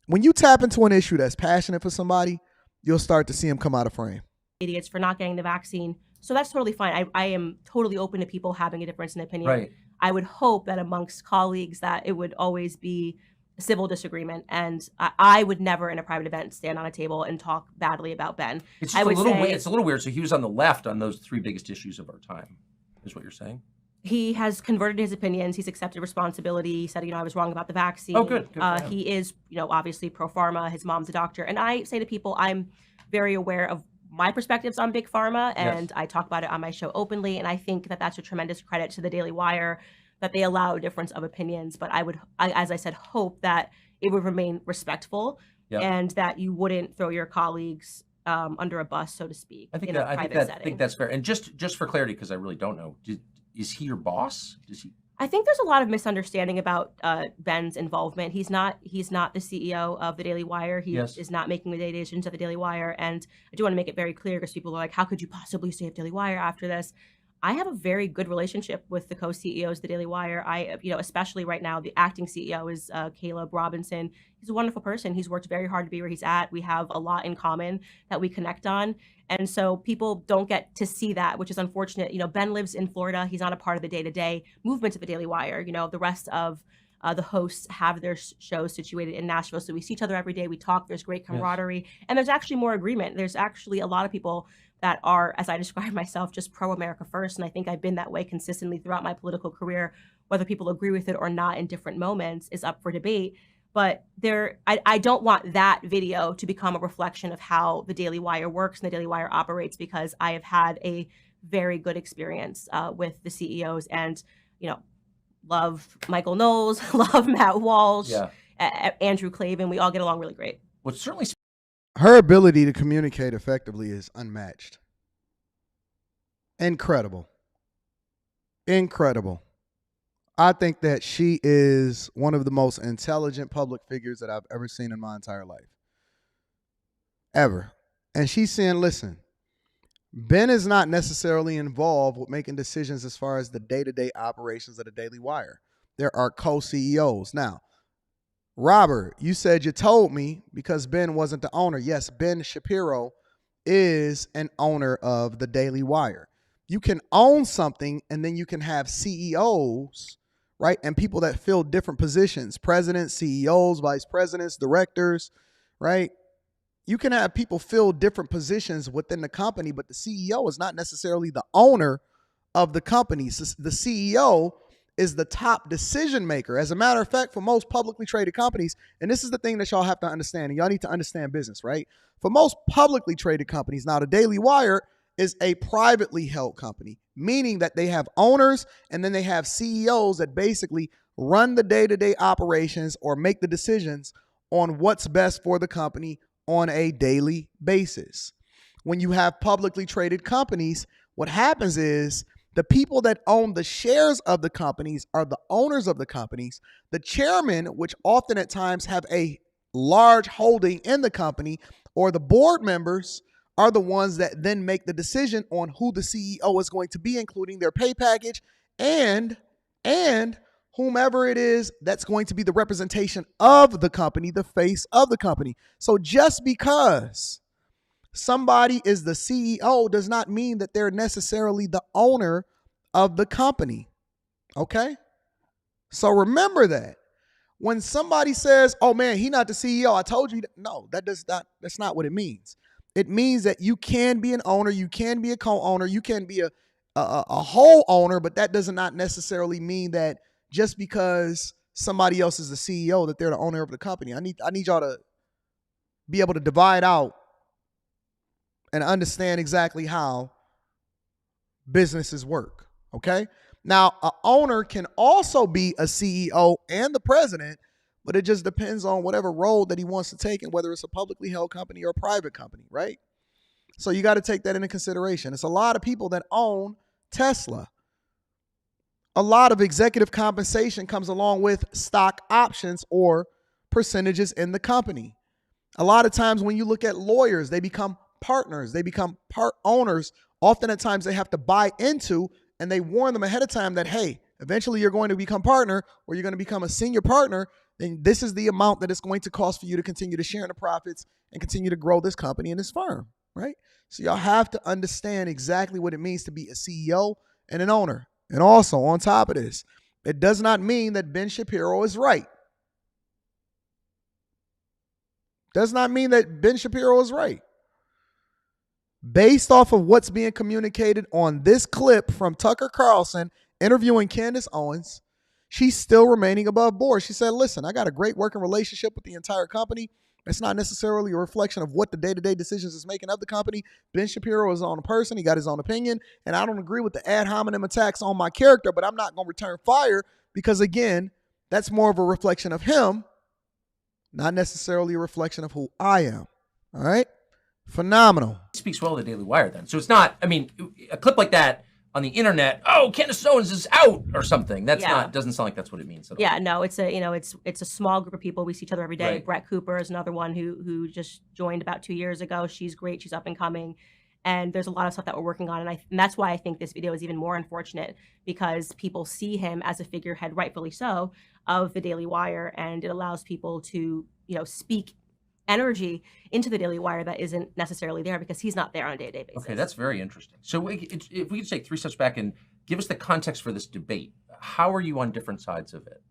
when you tap into an issue that's passionate for somebody, you'll start to see them come out of frame. Idiots for not getting the vaccine. So that's totally fine. I am totally open to people having a difference in opinion. Right. I would hope that amongst colleagues that it would always be a civil disagreement. And I would never in a private event stand on a table and talk badly about Ben. It's just it's a little weird. So he was on the left on those three biggest issues of our time, is what you're saying? He has converted his opinions. He's accepted responsibility. He said, I was wrong about the vaccine. Oh, good. He is, obviously pro-pharma. His mom's a doctor. And I say to people, I'm very aware of my perspectives on big pharma, and I talk about it on my show openly. And I think that that's a tremendous credit to the Daily Wire that they allow a difference of opinions. But I would, as I said, hope that it would remain respectful and that you wouldn't throw your colleagues under a bus, so to speak, in a private setting. I think that's fair. And just for clarity, because I really don't know, is he your boss? Does he? I think there's a lot of misunderstanding about Ben's involvement. He's not the CEO of the Daily Wire. He is not making the day-to-day decisions of the Daily Wire. And I do want to make it very clear because people are like, how could you possibly save Daily Wire after this? I have a very good relationship with the co-CEOs of the Daily Wire. Especially right now, the acting CEO is Caleb Robinson. He's a wonderful person. He's worked very hard to be where he's at. We have a lot in common that we connect on. And so people don't get to see that, which is unfortunate. Ben lives in Florida. He's not a part of the day-to-day movement of the Daily Wire. The rest of the hosts have their shows situated in Nashville. So we see each other every day. We talk. There's great camaraderie. And there's actually more agreement. There's actually a lot of people that are, as I describe myself, just pro-America first. And I think I've been that way consistently throughout my political career. Whether people agree with it or not in different moments is up for debate. But I don't want that video to become a reflection of how the Daily Wire works and the Daily Wire operates, because I have had a very good experience with the CEOs and, love Michael Knowles, love Matt Walsh, Andrew Klavan. We all get along really great. Well, certainly. Her ability to communicate effectively is unmatched. Incredible. Incredible. I think that she is one of the most intelligent public figures that I've ever seen in my entire life. Ever. And she's saying, listen, Ben is not necessarily involved with making decisions as far as the day-to-day operations of the Daily Wire. There are co-CEOs. Now, Robert, you said you told me because Ben wasn't the owner. Yes, Ben Shapiro is an owner of the Daily Wire. You can own something and then you can have CEOs, right? And people that fill different positions, presidents, CEOs, vice presidents, directors, right? You can have people fill different positions within the company, but the CEO is not necessarily the owner of the company. So the CEO is the top decision maker. As a matter of fact, for most publicly traded companies, and this is the thing that y'all have to understand, and y'all need to understand business, right? For most publicly traded companies, now the Daily Wire is a privately held company, meaning that they have owners and then they have CEOs that basically run the day-to-day operations or make the decisions on what's best for the company on a daily basis. When you have publicly traded companies, what happens is the people that own the shares of the companies are the owners of the companies. The chairman, which often at times have a large holding in the company, or the board members are the ones that then make the decision on who the CEO is going to be, including their pay package and whomever it is that's going to be the representation of the company, the face of the company. So just because somebody is the CEO does not mean that they're necessarily the owner of the company. Okay? So remember that. When somebody says, oh man, he's not the CEO, I told you, no, that's not what it means. It means that you can be an owner, you can be a co-owner, you can be a whole owner, but that does not necessarily mean that just because somebody else is the CEO that they're the owner of the company. I need y'all to be able to divide out and understand exactly how businesses work, okay? Now, an owner can also be a CEO and the president, but it just depends on whatever role that he wants to take and whether it's a publicly held company or a private company, right? So you got to take that into consideration. It's a lot of people that own Tesla. A lot of executive compensation comes along with stock options or percentages in the company. A lot of times when you look at lawyers, they become partners, they become part owners. Often at times they have to buy into, and they warn them ahead of time that, hey, eventually you're going to become partner or you're going to become a senior partner. Then this is the amount that it's going to cost for you to continue to share in the profits and continue to grow this company and this firm, right? So y'all have to understand exactly what it means to be a CEO and an owner. And also, on top of this, it does not mean that Ben Shapiro is right. Does not mean that Ben Shapiro is right. Based off of what's being communicated on this clip from Tucker Carlson interviewing Candace Owens, she's still remaining above board. She said, listen, I got a great working relationship with the entire company. It's not necessarily a reflection of what the day-to-day decisions is making of the company. Ben Shapiro is his own person. He got his own opinion. And I don't agree with the ad hominem attacks on my character, but I'm not going to return fire because, again, that's more of a reflection of him, not necessarily a reflection of who I am. All right? Phenomenal. It speaks well of the Daily Wire then. So it's not, I mean, a clip like that on the internet, oh, Candace Owens is out or something. That's not, doesn't sound like that's what it means at all. Yeah, no, it's a small group of people. We see each other every day. Right. Brett Cooper is another one who just joined about 2 years ago. She's great. She's up and coming. And there's a lot of stuff that we're working on. And that's why I think this video is even more unfortunate, because people see him as a figurehead, rightfully so, of the Daily Wire. And it allows people to, speak energy into the Daily Wire that isn't necessarily there because he's not there on a day-to-day basis. Okay, that's very interesting. So if we could take 3 steps back and give us the context for this debate, how are you on different sides of it?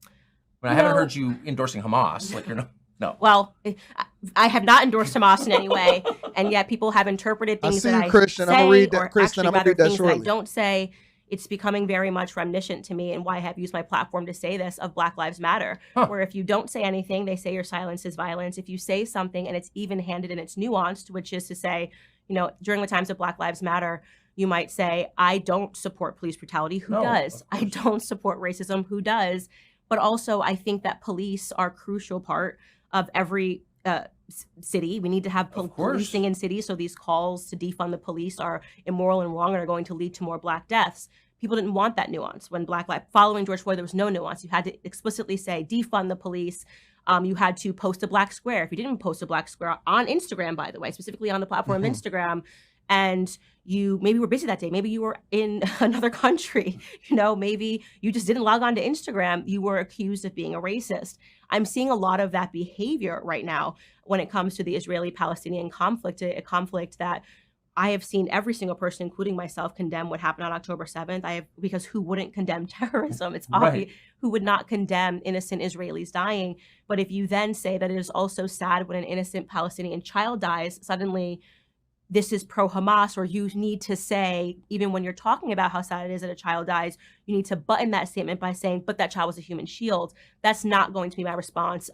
I haven't heard you endorsing Hamas, like you're not. No. Well, I have not endorsed Hamas in any way, and yet people have interpreted things that I Christian. say, I'm gonna read that. or Christian, actually I'm gonna rather read that things that I shortly. don't say. It's becoming very much reminiscent to me, and why I have used my platform to say this, of Black Lives Matter, where if you don't say anything, they say your silence is violence. If you say something and it's even-handed and it's nuanced, which is to say, during the times of Black Lives Matter, you might say, I don't support police brutality. Who does? I don't support racism. Who does? But also, I think that police are a crucial part of every city. We need to have policing in cities, so these calls to defund the police are immoral and wrong and are going to lead to more Black deaths. People didn't want that nuance. When following George Floyd, there was no nuance. You had to explicitly say defund the police. You had to post a Black square. If you didn't post a Black square on Instagram, by the way, specifically on the platform of Instagram, and you maybe were busy that day, maybe you were in another country, maybe you just didn't log on to Instagram, you were accused of being a racist. I'm seeing a lot of that behavior right now when it comes to the Israeli-Palestinian conflict, a conflict that I have seen every single person, including myself, condemn what happened on October 7th. Because who wouldn't condemn terrorism? It's obvious. Who would not condemn innocent Israelis dying? But if you then say that it is also sad when an innocent Palestinian child dies, suddenly this is pro-Hamas, or you need to say, even when you're talking about how sad it is that a child dies, you need to button that statement by saying, but that child was a human shield. That's not going to be my response.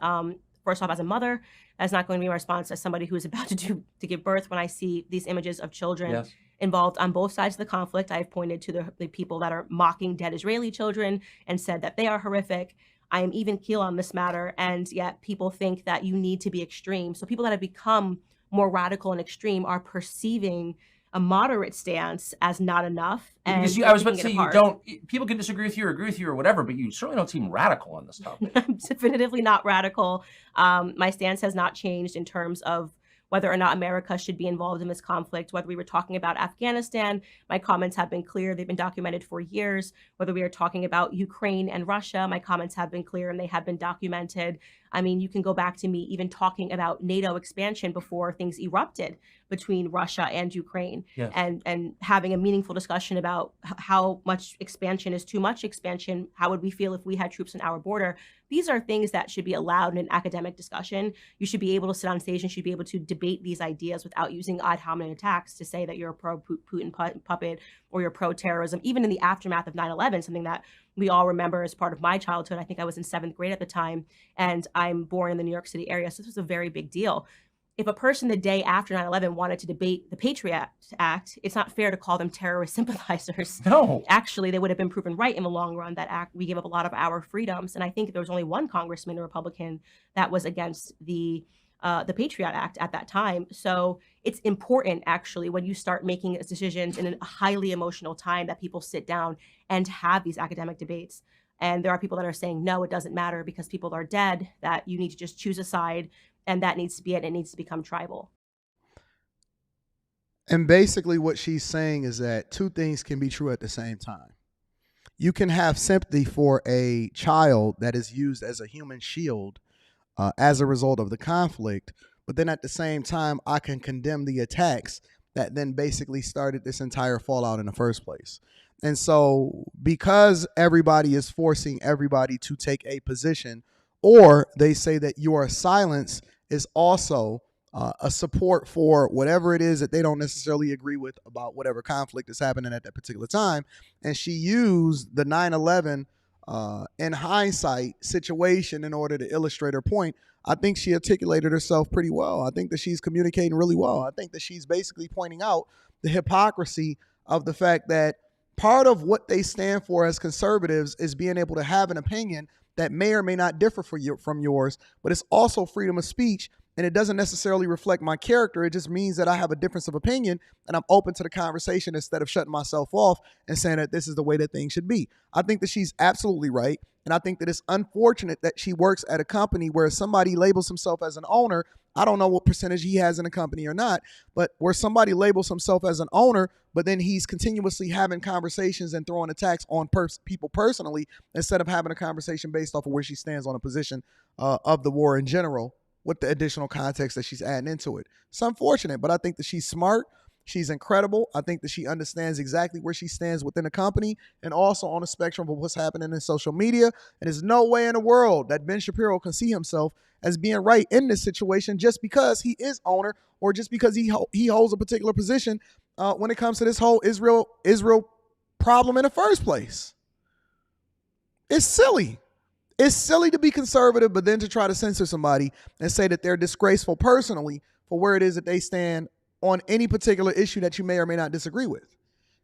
First off, as a mother, that's not going to be my response as somebody who is about to give birth when I see these images of children involved on both sides of the conflict. I've pointed to the people that are mocking dead Israeli children and said that they are horrific. I am even keel on this matter, and yet people think that you need to be extreme. So people that have become more radical and extreme are perceiving a moderate stance as not enough. And Because I was about to say, people can disagree with you or agree with you or whatever, but you certainly don't seem radical on this topic. I'm definitively not radical. My stance has not changed in terms of whether or not America should be involved in this conflict. Whether we were talking about Afghanistan, my comments have been clear. They've been documented for years. Whether we are talking about Ukraine and Russia, my comments have been clear and they have been documented. I mean, you can go back to me even talking about NATO expansion before things erupted between Russia and Ukraine, Yes. and having a meaningful discussion about how much expansion is too much expansion. How would we feel if we had troops on our border? These are things that should be allowed in an academic discussion. You should be able to sit on stage and should be able to debate these ideas without using ad hominem attacks to say that you're a pro-Putin puppet or you're pro-terrorism. Even in the aftermath of 9/11, something that we all remember as part of my childhood. I think I was in 7th grade at the time, and I'm born in the New York City area, so this was a very big deal. If a person the day after 9/11 wanted to debate the Patriot Act, it's not fair to call them terrorist sympathizers. No. Actually, they would have been proven right in the long run. That act, we gave up a lot of our freedoms. And I think there was only one congressman, a Republican, that was against the Patriot Act at that time. So it's important, actually, when you start making decisions in a highly emotional time, that people sit down and have these academic debates. And there are people that are saying, no, it doesn't matter because people are dead, that you need to just choose a side, and that needs to be it. It needs to become tribal. And basically what she's saying is that two things can be true at the same time. You can have sympathy for a child that is used as a human shield as a result of the conflict, but then at the same time, I can condemn the attacks that then basically started this entire fallout in the first place. And so because everybody is forcing everybody to take a position, or they say that your silence is also a support for whatever it is that they don't necessarily agree with about whatever conflict is happening at that particular time. And she used the 9/11 in hindsight situation in order to illustrate her point. I think she articulated herself pretty well. I think that she's communicating really well. I think that she's basically pointing out the hypocrisy of the fact that part of what they stand for as conservatives is being able to have an opinion that may or may not differ from yours, but it's also freedom of speech. And it doesn't necessarily reflect my character. It just means that I have a difference of opinion and I'm open to the conversation instead of shutting myself off and saying that this is the way that things should be. I think that she's absolutely right. And I think that it's unfortunate that she works at a company where somebody labels himself as an owner. I don't know what percentage he has in a company or not, but where somebody labels himself as an owner, but then he's continuously having conversations and throwing attacks on people personally instead of having a conversation based off of where she stands on a position of the war in general, with the additional context that she's adding into it. It's unfortunate, but I think that she's smart. She's incredible. I think that she understands exactly where she stands within the company and also on the spectrum of what's happening in social media. And there's no way in the world that Ben Shapiro can see himself as being right in this situation just because he is owner or just because he holds a particular position when it comes to this whole Israel problem in the first place. It's silly. It's silly to be conservative, but then to try to censor somebody and say that they're disgraceful personally for where it is that they stand on any particular issue that you may or may not disagree with.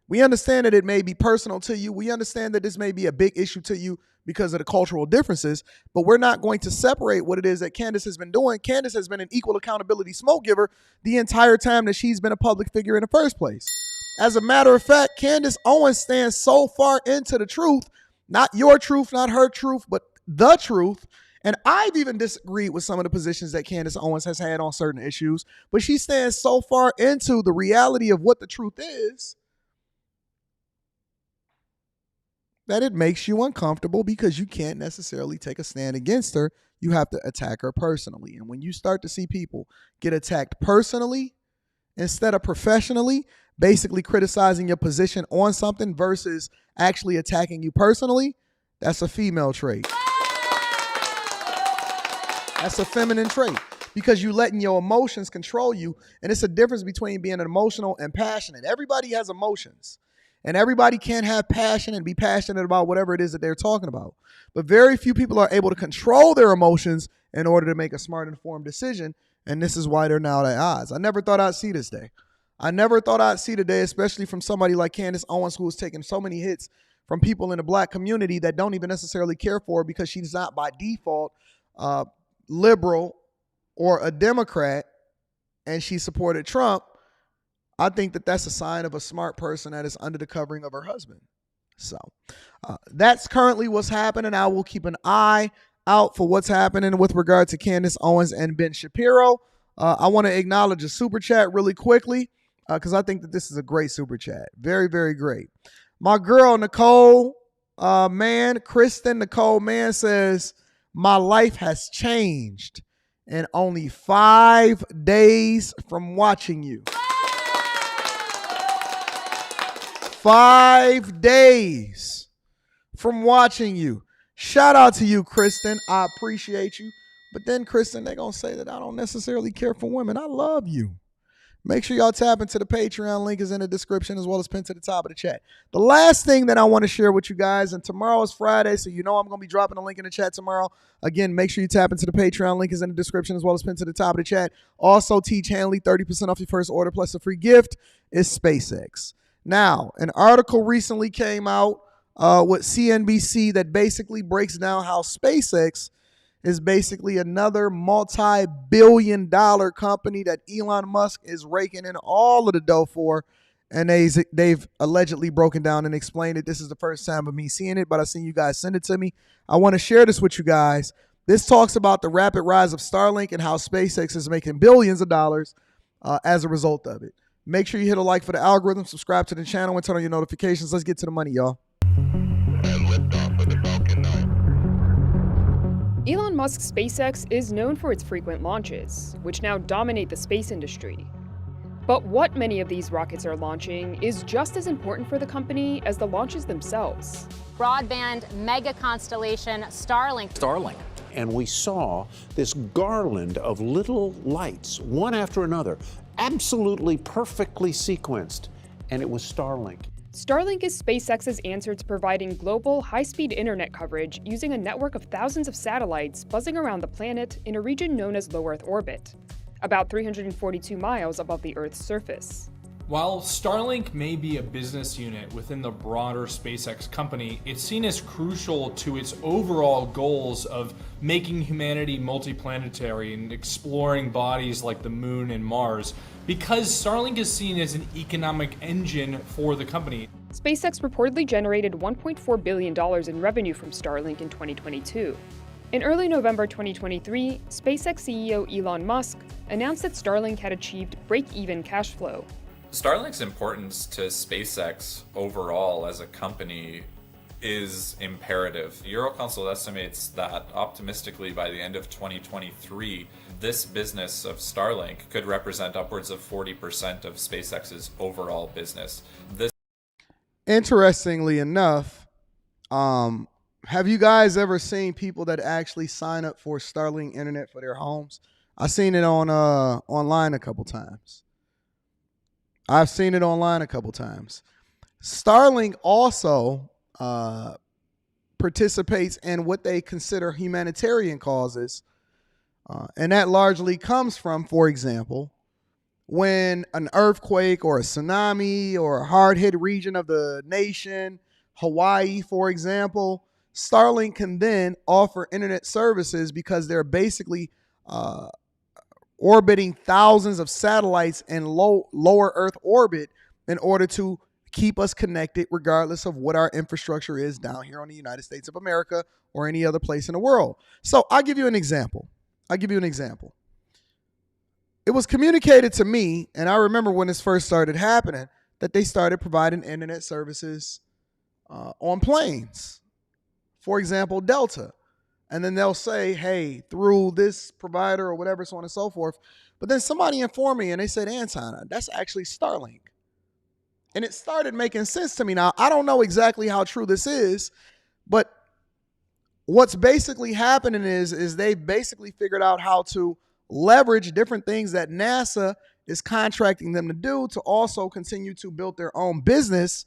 We understand that it may be personal to you. We understand that this may be a big issue to you because of the cultural differences, but we're not going to separate what it is that Candace has been doing. Candace has been an equal accountability smoke giver the entire time that she's been a public figure in the first place. As a matter of fact, Candace Owens stands so far into the truth, not your truth, not her truth, but the truth. And I've even disagreed with some of the positions that Candace Owens has had on certain issues, but she stands so far into the reality of what the truth is that it makes you uncomfortable because you can't necessarily take a stand against her. You have to attack her personally. And when you start to see people get attacked personally instead of professionally, basically criticizing your position on something versus actually attacking you personally, that's a female trait. That's a feminine trait because you're letting your emotions control you. And it's a difference between being emotional and passionate. Everybody has emotions and everybody can have passion and be passionate about whatever it is that they're talking about. But very few people are able to control their emotions in order to make a smart, informed decision. And this is why they're now at odds. I never thought I'd see this day. I never thought I'd see today, especially from somebody like Candace Owens, who has taken so many hits from people in the black community that don't even necessarily care for her because she's not by default liberal or a Democrat, and she supported Trump. I think that that's a sign of a smart person that is under the covering of her husband. So that's currently what's happening. I will keep an eye out for what's happening with regard to Candace Owens and Ben Shapiro. I want to acknowledge a super chat really quickly because I think that this is a great super chat. Very, very great. My girl, Nicole Kristen Nicole Mann says, my life has changed in only 5 days from watching you. 5 days from watching you. Shout out to you, Kristen. I appreciate you. But then, Kristen, they're going to say that I don't necessarily care for women. I love you. Make sure y'all tap into the Patreon. Link is in the description as well as pinned to the top of the chat. The last thing that I want to share with you guys, and tomorrow is Friday, so you know I'm going to be dropping a link in the chat tomorrow. Again, make sure you tap into the Patreon. Link is in the description as well as pinned to the top of the chat. Also, teach Hanley 30% off your first order plus a free gift is SpaceX. Now, an article recently came out with CNBC that basically breaks down how SpaceX is basically another multi-billion-dollar company that Elon Musk is raking in all of the dough for, and they've allegedly broken down and explained it. This is the first time of me seeing it, but I seen you guys send it to me. I want to share this with you guys. This talks about the rapid rise of Starlink and how SpaceX is making billions of dollars as a result of it. Make sure you hit a like for the algorithm, subscribe to the channel, and turn on your notifications. Let's get to the money, y'all. Elon Musk's SpaceX is known for its frequent launches, which now dominate the space industry. But what many of these rockets are launching is just as important for the company as the launches themselves. Broadband mega constellation Starlink. And we saw this garland of little lights, one after another, absolutely perfectly sequenced, and it was Starlink. Starlink is SpaceX's answer to providing global, high-speed internet coverage using a network of thousands of satellites buzzing around the planet in a region known as low Earth orbit, about 342 miles above the Earth's surface. While Starlink may be a business unit within the broader SpaceX company, it's seen as crucial to its overall goals of making humanity multiplanetary and exploring bodies like the Moon and Mars, because Starlink is seen as an economic engine for the company. SpaceX reportedly generated $1.4 billion in revenue from Starlink in 2022. In early November 2023, SpaceX CEO Elon Musk announced that Starlink had achieved break-even cash flow. Starlink's importance to SpaceX overall as a company is imperative. Eurocouncil estimates that optimistically by the end of 2023, this business of Starlink could represent upwards of 40% of SpaceX's overall business. Interestingly enough, have you guys ever seen people that actually sign up for Starlink internet for their homes? I've seen it on online a couple times. Starlink also participates in what they consider humanitarian causes. And that largely comes from, for example, when an earthquake or a tsunami or a hard-hit region of the nation, Hawaii, for example, Starlink can then offer internet services because they're basically orbiting thousands of satellites in lower Earth orbit in order to keep us connected regardless of what our infrastructure is down here on the United States of America or any other place in the world. So I'll give you an example. It was communicated to me, and I remember when this first started happening, that they started providing internet services on planes. For example, Delta. And then they'll say, hey, through this provider or whatever, so on and so forth. But then somebody informed me and they said, Anton, that's actually Starlink. And it started making sense to me. Now, I don't know exactly how true this is, but what's basically happening is they've basically figured out how to leverage different things that NASA is contracting them to do to also continue to build their own business,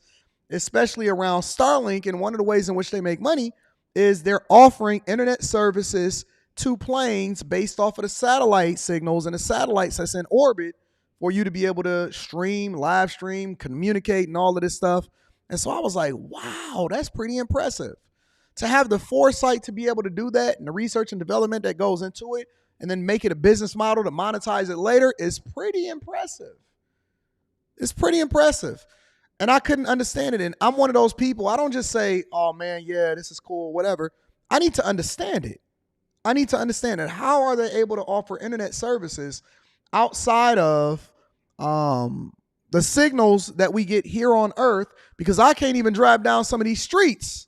especially around Starlink. And one of the ways in which they make money is they're offering internet services to planes based off of the satellite signals and the satellites that's in orbit for you to be able to stream, live stream, communicate, and all of this stuff. And so I was like, wow, that's pretty impressive. To have the foresight to be able to do that and the research and development that goes into it and then make it a business model to monetize it later is pretty impressive. It's pretty impressive. And I couldn't understand it. And I'm one of those people, I don't just say, oh man, yeah, this is cool, whatever. I need to understand it. I need to understand it. How are they able to offer internet services outside of the signals that we get here on Earth? Because I can't even drive down some of these streets.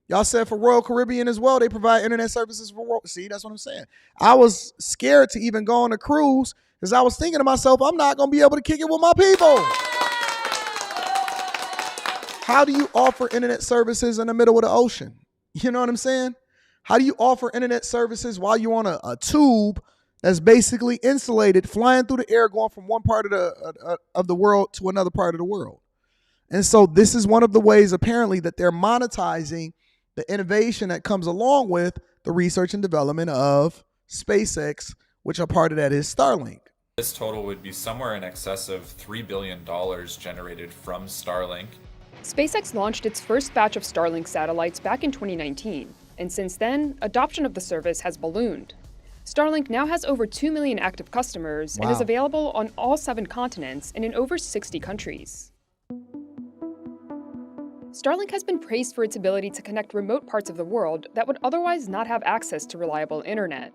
Y'all said for Royal Caribbean as well, they provide internet services for Royal. See, that's what I'm saying. I was scared to even go on a cruise because I was thinking to myself, I'm not going to be able to kick it with my people. How do you offer internet services in the middle of the ocean? You know what I'm saying? How do you offer internet services while you're on a tube that's basically insulated, flying through the air, going from one part of the world to another part of the world? And so this is one of the ways, apparently, that they're monetizing the innovation that comes along with the research and development of SpaceX, which a part of that is Starlink. This total would be somewhere in excess of $3 billion generated from Starlink. SpaceX launched its first batch of Starlink satellites back in 2019, and since then, adoption of the service has ballooned. Starlink now has over 2 million active customers and is available on all 7 continents and in over 60 countries. Starlink has been praised for its ability to connect remote parts of the world that would otherwise not have access to reliable internet.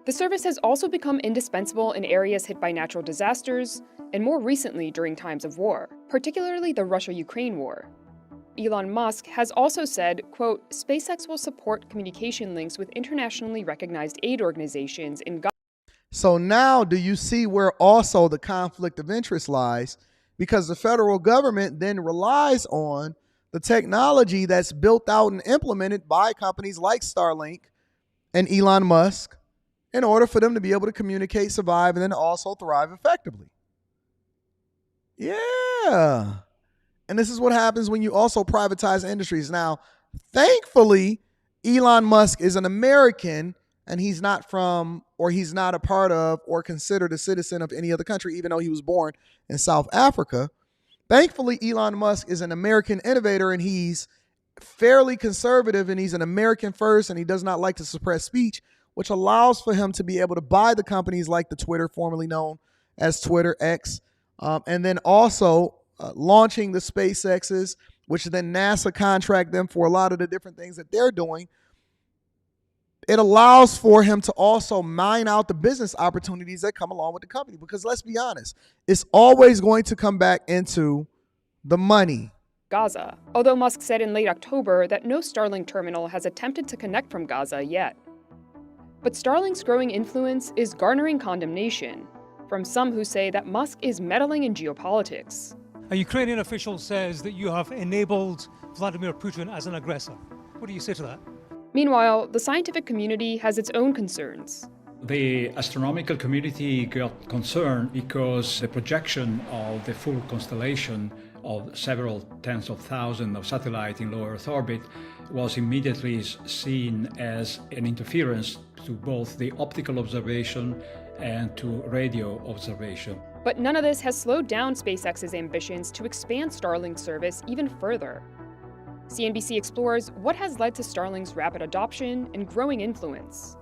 The service has also become indispensable in areas hit by natural disasters, and more recently during times of war, particularly the Russia-Ukraine war. Elon Musk has also said, quote, SpaceX will support communication links with internationally recognized aid organizations in Gaza. So now do you see where also the conflict of interest lies? Because the federal government then relies on the technology that's built out and implemented by companies like Starlink and Elon Musk in order for them to be able to communicate, survive, and then also thrive effectively. Yeah. And this is what happens when you also privatize industries. Now, thankfully, Elon Musk is an American and he's not from, or he's not a part of, or considered a citizen of any other country, even though he was born in South Africa. Thankfully, Elon Musk is an American innovator and he's fairly conservative and he's an American first and he does not like to suppress speech, which allows for him to be able to buy the companies like the Twitter, formerly known as Twitter X, and then also launching the SpaceXs, which then NASA contract them for a lot of the different things that they're doing. It allows for him to also mine out the business opportunities that come along with the company. Because let's be honest, it's always going to come back into the money. Gaza, although Musk said in late October that no Starlink terminal has attempted to connect from Gaza yet. But Starlink's growing influence is garnering condemnation from some who say that Musk is meddling in geopolitics. A Ukrainian official says that you have enabled Vladimir Putin as an aggressor. What do you say to that? Meanwhile, the scientific community has its own concerns. The astronomical community got concerned because the projection of the full constellation of several tens of thousands of satellites in low Earth orbit was immediately seen as an interference to both the optical observation and to radio observation. But none of this has slowed down SpaceX's ambitions to expand Starlink's service even further. CNBC explores what has led to Starlink's rapid adoption and growing influence.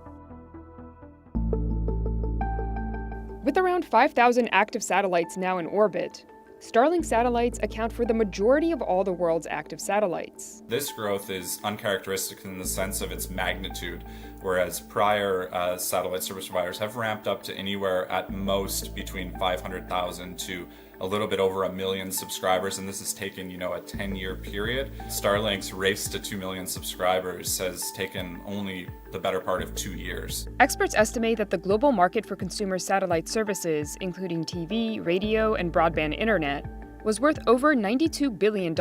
With around 5,000 active satellites now in orbit, Starlink satellites account for the majority of all the world's active satellites. This growth is uncharacteristic in the sense of its magnitude, whereas prior satellite service providers have ramped up to anywhere at most between 500,000 to a little bit over 1 million subscribers, and this has taken, a 10-year period. Starlink's race to 2 million subscribers has taken only the better part of 2 years. Experts estimate that the global market for consumer satellite services, including TV, radio, and broadband internet, was worth over $92 billion in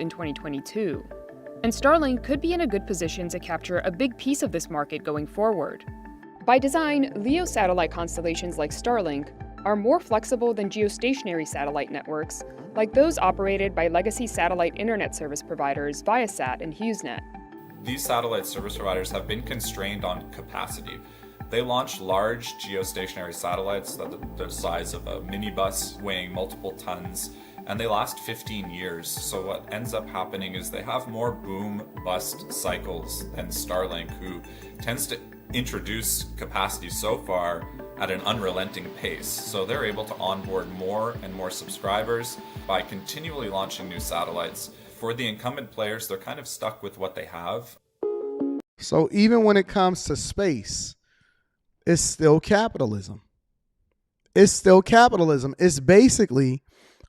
2022. And Starlink could be in a good position to capture a big piece of this market going forward. By design, LEO satellite constellations like Starlink are more flexible than geostationary satellite networks, like those operated by legacy satellite internet service providers Viasat and HughesNet. These satellite service providers have been constrained on capacity. They launch large geostationary satellites that are the size of a minibus, weighing multiple tons, and they last 15 years. So what ends up happening is they have more boom-bust cycles than Starlink, who tends to introduce capacity so far at an unrelenting pace. So they're able to onboard more and more subscribers by continually launching new satellites. For the incumbent players, they're kind of stuck with what they have. So even when it comes to space, it's still capitalism. It's still capitalism. It's basically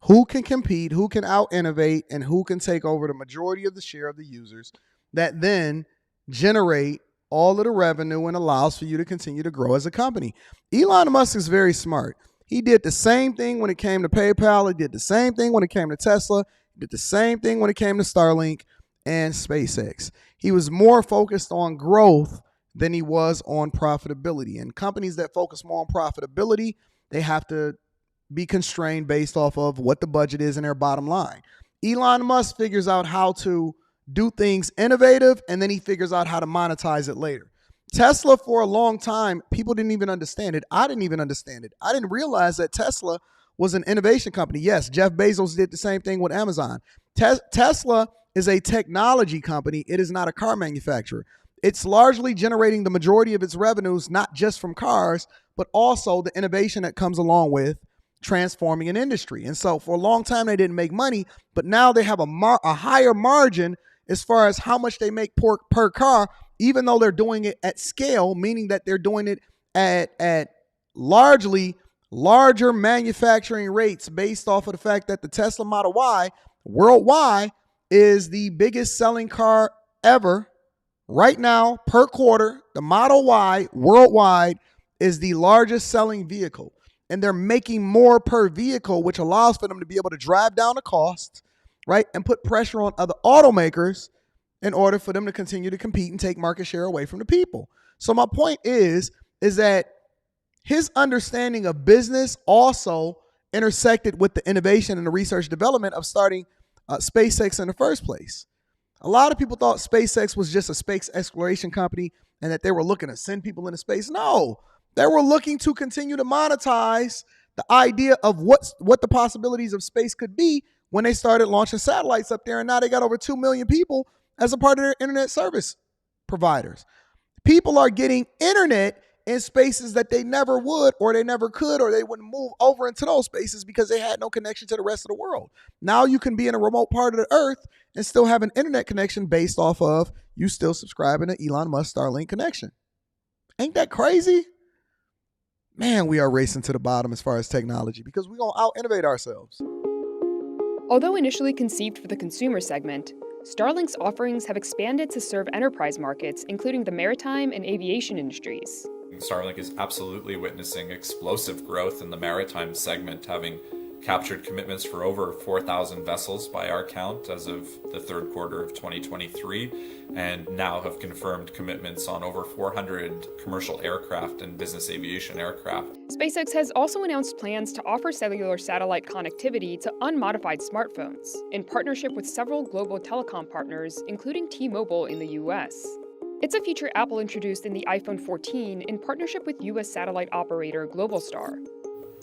who can compete, who can out-innovate, and who can take over the majority of the share of the users that then generate all of the revenue and allows for you to continue to grow as a company. Elon Musk is very smart. He did the same thing when it came to PayPal. He did the same thing when it came to Tesla. He did the same thing when it came to Starlink and SpaceX. He was more focused on growth than he was on profitability. And companies that focus more on profitability, they have to be constrained based off of what the budget is and their bottom line. Elon Musk figures out how to do things innovative, and then he figures out how to monetize it later. Tesla, for a long time, people didn't even understand it. I didn't even understand it. I didn't realize that Tesla was an innovation company. Yes, Jeff Bezos did the same thing with Amazon. Tesla is a technology company. It is not a car manufacturer. It's largely generating the majority of its revenues, not just from cars, but also the innovation that comes along with transforming an industry. And so for a long time, they didn't make money, but now they have a higher margin as far as how much they make per car, even though they're doing it at scale, meaning that they're doing it at largely larger manufacturing rates based off of the fact that the Tesla Model Y worldwide is the biggest selling car ever. Right now, per quarter, the Model Y worldwide is the largest selling vehicle. And they're making more per vehicle, which allows for them to be able to drive down the cost, right, and put pressure on other automakers in order for them to continue to compete and take market share away from the people. So my point is that his understanding of business also intersected with the innovation and the research development of starting SpaceX in the first place. A lot of people thought SpaceX was just a space exploration company and that they were looking to send people into space. No, they were looking to continue to monetize the idea of what the possibilities of space could be when they started launching satellites up there. And now they got over 2 million people as a part of their internet service providers. People are getting internet in spaces that they never would, or they never could, or they wouldn't move over into those spaces because they had no connection to the rest of the world. Now you can be in a remote part of the earth and still have an internet connection based off of you still subscribing to Elon Musk Starlink connection. Ain't that crazy? Man, we are racing to the bottom as far as technology because we're going to out-innovate ourselves. Although initially conceived for the consumer segment, Starlink's offerings have expanded to serve enterprise markets, including the maritime and aviation industries. Starlink is absolutely witnessing explosive growth in the maritime segment, having captured commitments for over 4,000 vessels by our count as of the third quarter of 2023, and now have confirmed commitments on over 400 commercial aircraft and business aviation aircraft. SpaceX has also announced plans to offer cellular satellite connectivity to unmodified smartphones, in partnership with several global telecom partners, including T-Mobile in the US. It's a feature Apple introduced in the iPhone 14 in partnership with US satellite operator Globalstar.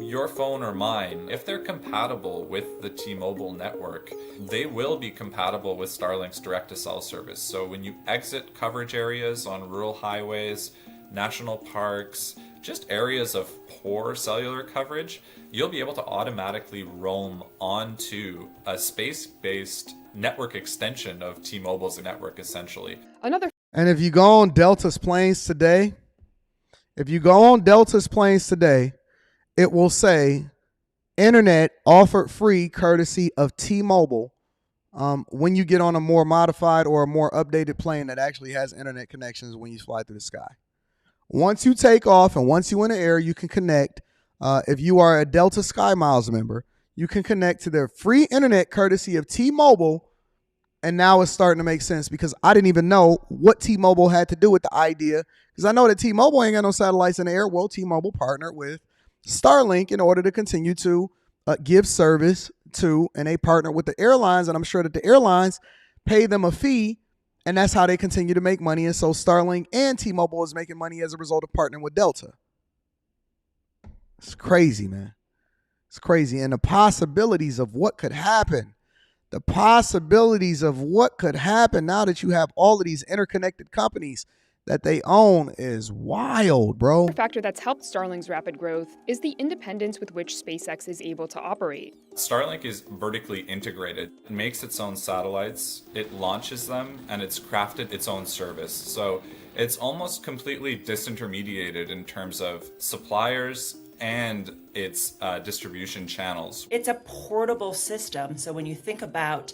Your phone or mine, if they're compatible with the T-Mobile network, they will be compatible with Starlink's direct-to-cell service. So when you exit coverage areas on rural highways, national parks, just areas of poor cellular coverage, you'll be able to automatically roam onto a space-based network extension of T-Mobile's network, essentially. And if you go on Delta's planes today, it will say internet offered free courtesy of T-Mobile when you get on a more modified or a more updated plane that actually has internet connections when you fly through the sky. Once you take off and once you're in the air, you can connect. If you are a Delta Sky Miles member, you can connect to their free internet courtesy of T-Mobile. And now it's starting to make sense because I didn't even know what T-Mobile had to do with the idea. Because I know that T-Mobile ain't got no satellites in the air. Well, T-Mobile partnered with Starlink in order to continue to give service to, and they partner with the airlines, and I'm sure that the airlines pay them a fee, And that's how they continue to make money. And so Starlink and T-Mobile is making money as a result of partnering with Delta. It's crazy, man. It's crazy. And the possibilities of what could happen, now that you have all of these interconnected companies that they own is wild, bro. A factor that's helped Starlink's rapid growth is the independence with which SpaceX is able to operate. Starlink is vertically integrated. It makes its own satellites, it launches them, and it's crafted its own service. So it's almost completely disintermediated in terms of suppliers and its distribution channels. It's a portable system, so when you think about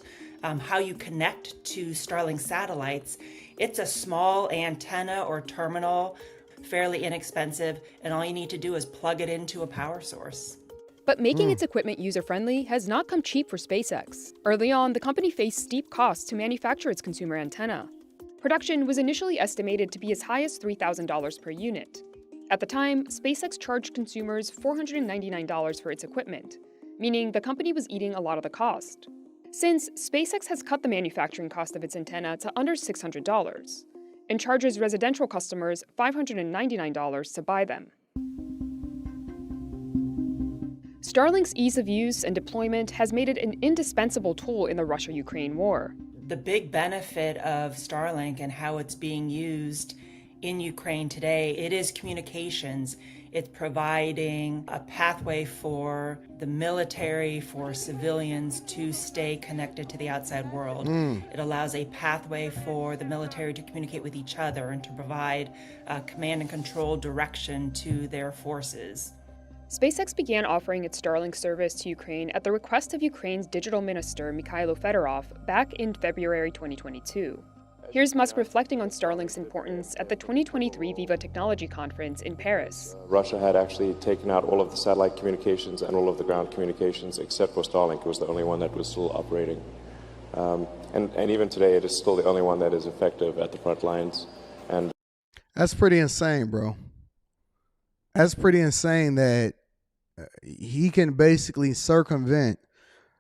how you connect to Starlink satellites, it's a small antenna or terminal, fairly inexpensive, and all you need to do is plug it into a power source. But making its equipment user-friendly has not come cheap for SpaceX. Early on, the company faced steep costs to manufacture its consumer antenna. Production was initially estimated to be as high as $3,000 per unit. At the time, SpaceX charged consumers $499 for its equipment, meaning the company was eating a lot of the cost. Since, SpaceX has cut the manufacturing cost of its antenna to under $600 and charges residential customers $599 to buy them. Starlink's ease of use and deployment has made it an indispensable tool in the Russia-Ukraine war. The big benefit of Starlink and how it's being used in Ukraine today, it is communications. It's providing a pathway for the military, for civilians to stay connected to the outside world. It allows a pathway for the military to communicate with each other and to provide command and control direction to their forces. SpaceX began offering its Starlink service to Ukraine at the request of Ukraine's digital minister, Mikhailo Fedorov, back in February 2022. Here's Musk reflecting on Starlink's importance at the 2023 Viva Technology Conference in Paris. Russia had actually taken out all of the satellite communications and all of the ground communications except for Starlink. It was the only one that was still operating. And even today, it is still the only one that is effective at the front lines. And that's pretty insane, bro. That's pretty insane that he can basically circumvent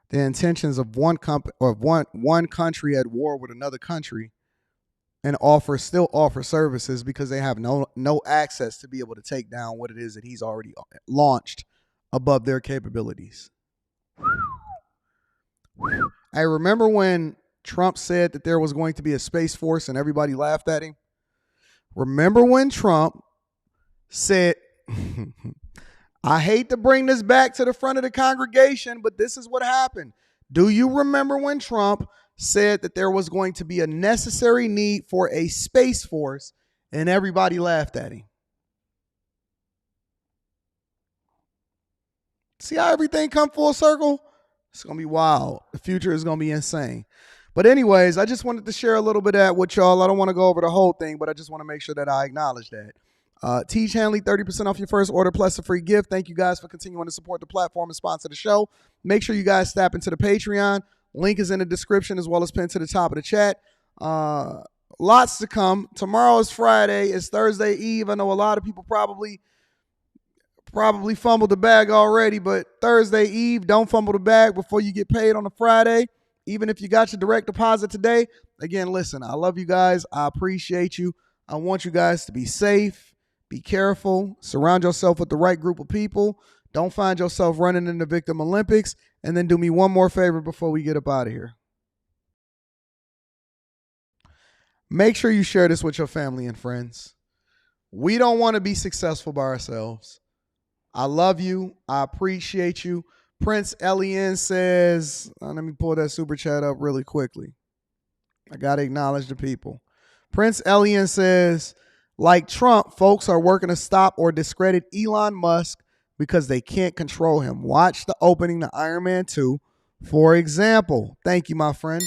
the intentions of one country at war with another country and still offer services because they have no access to be able to take down what it is that he's already launched above their capabilities. I remember when Trump said that there was going to be a space force and everybody laughed at him. Remember when Trump said, I hate to bring this back to the front of the congregation, but this is what happened. Do you remember when Trump said that there was going to be a necessary need for a space force and everybody laughed at him? See how everything come full circle? It's going to be wild. The future is going to be insane. But anyways, I just wanted to share a little bit of that with y'all. I don't want to go over the whole thing, but I just want to make sure that I acknowledge that. Teach Hanley, 30% off your first order plus a free gift. Thank you guys for continuing to support the platform and sponsor the show. Make sure you guys tap into the Patreon. Link is in the description as well as pinned to the top of the chat. Lots to come. Tomorrow is Friday. It's Thursday Eve. I know a lot of people probably fumbled the bag already, but Thursday Eve, don't fumble the bag before you get paid on a Friday. Even if you got your direct deposit today. Again, listen, I love you guys. I appreciate you. I want you guys to be safe. Be careful. Surround yourself with the right group of people. Don't find yourself running in the Victim Olympics. And then do me one more favor before we get up out of here. Make sure you share this with your family and friends. We don't want to be successful by ourselves. I love you. I appreciate you. Prince Elian says, let me pull that super chat up really quickly. I got to acknowledge the people. Prince Elian says, like Trump, folks are working to stop or discredit Elon Musk because they can't control him. Watch the opening to Iron Man 2, for example. Thank you, my friend,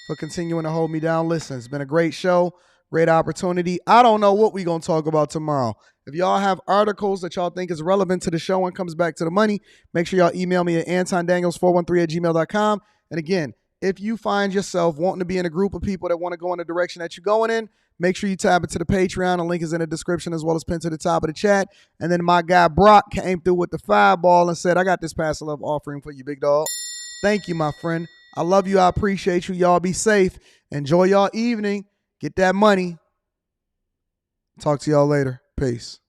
for continuing to hold me down. Listen, it's been a great show, great opportunity. I don't know what we're going to talk about tomorrow. If y'all have articles that y'all think is relevant to the show and comes back to the money, make sure y'all email me at antondaniels413@gmail.com. And again, if you find yourself wanting to be in a group of people that want to go in the direction that you're going in, make sure you tap into the Patreon. The link is in the description as well as pinned to the top of the chat. And then my guy Brock came through with the fireball and said, I got this Pass the Love offering for you, big dog. Thank you, my friend. I love you. I appreciate you. Y'all be safe. Enjoy y'all evening. Get that money. Talk to y'all later. Peace.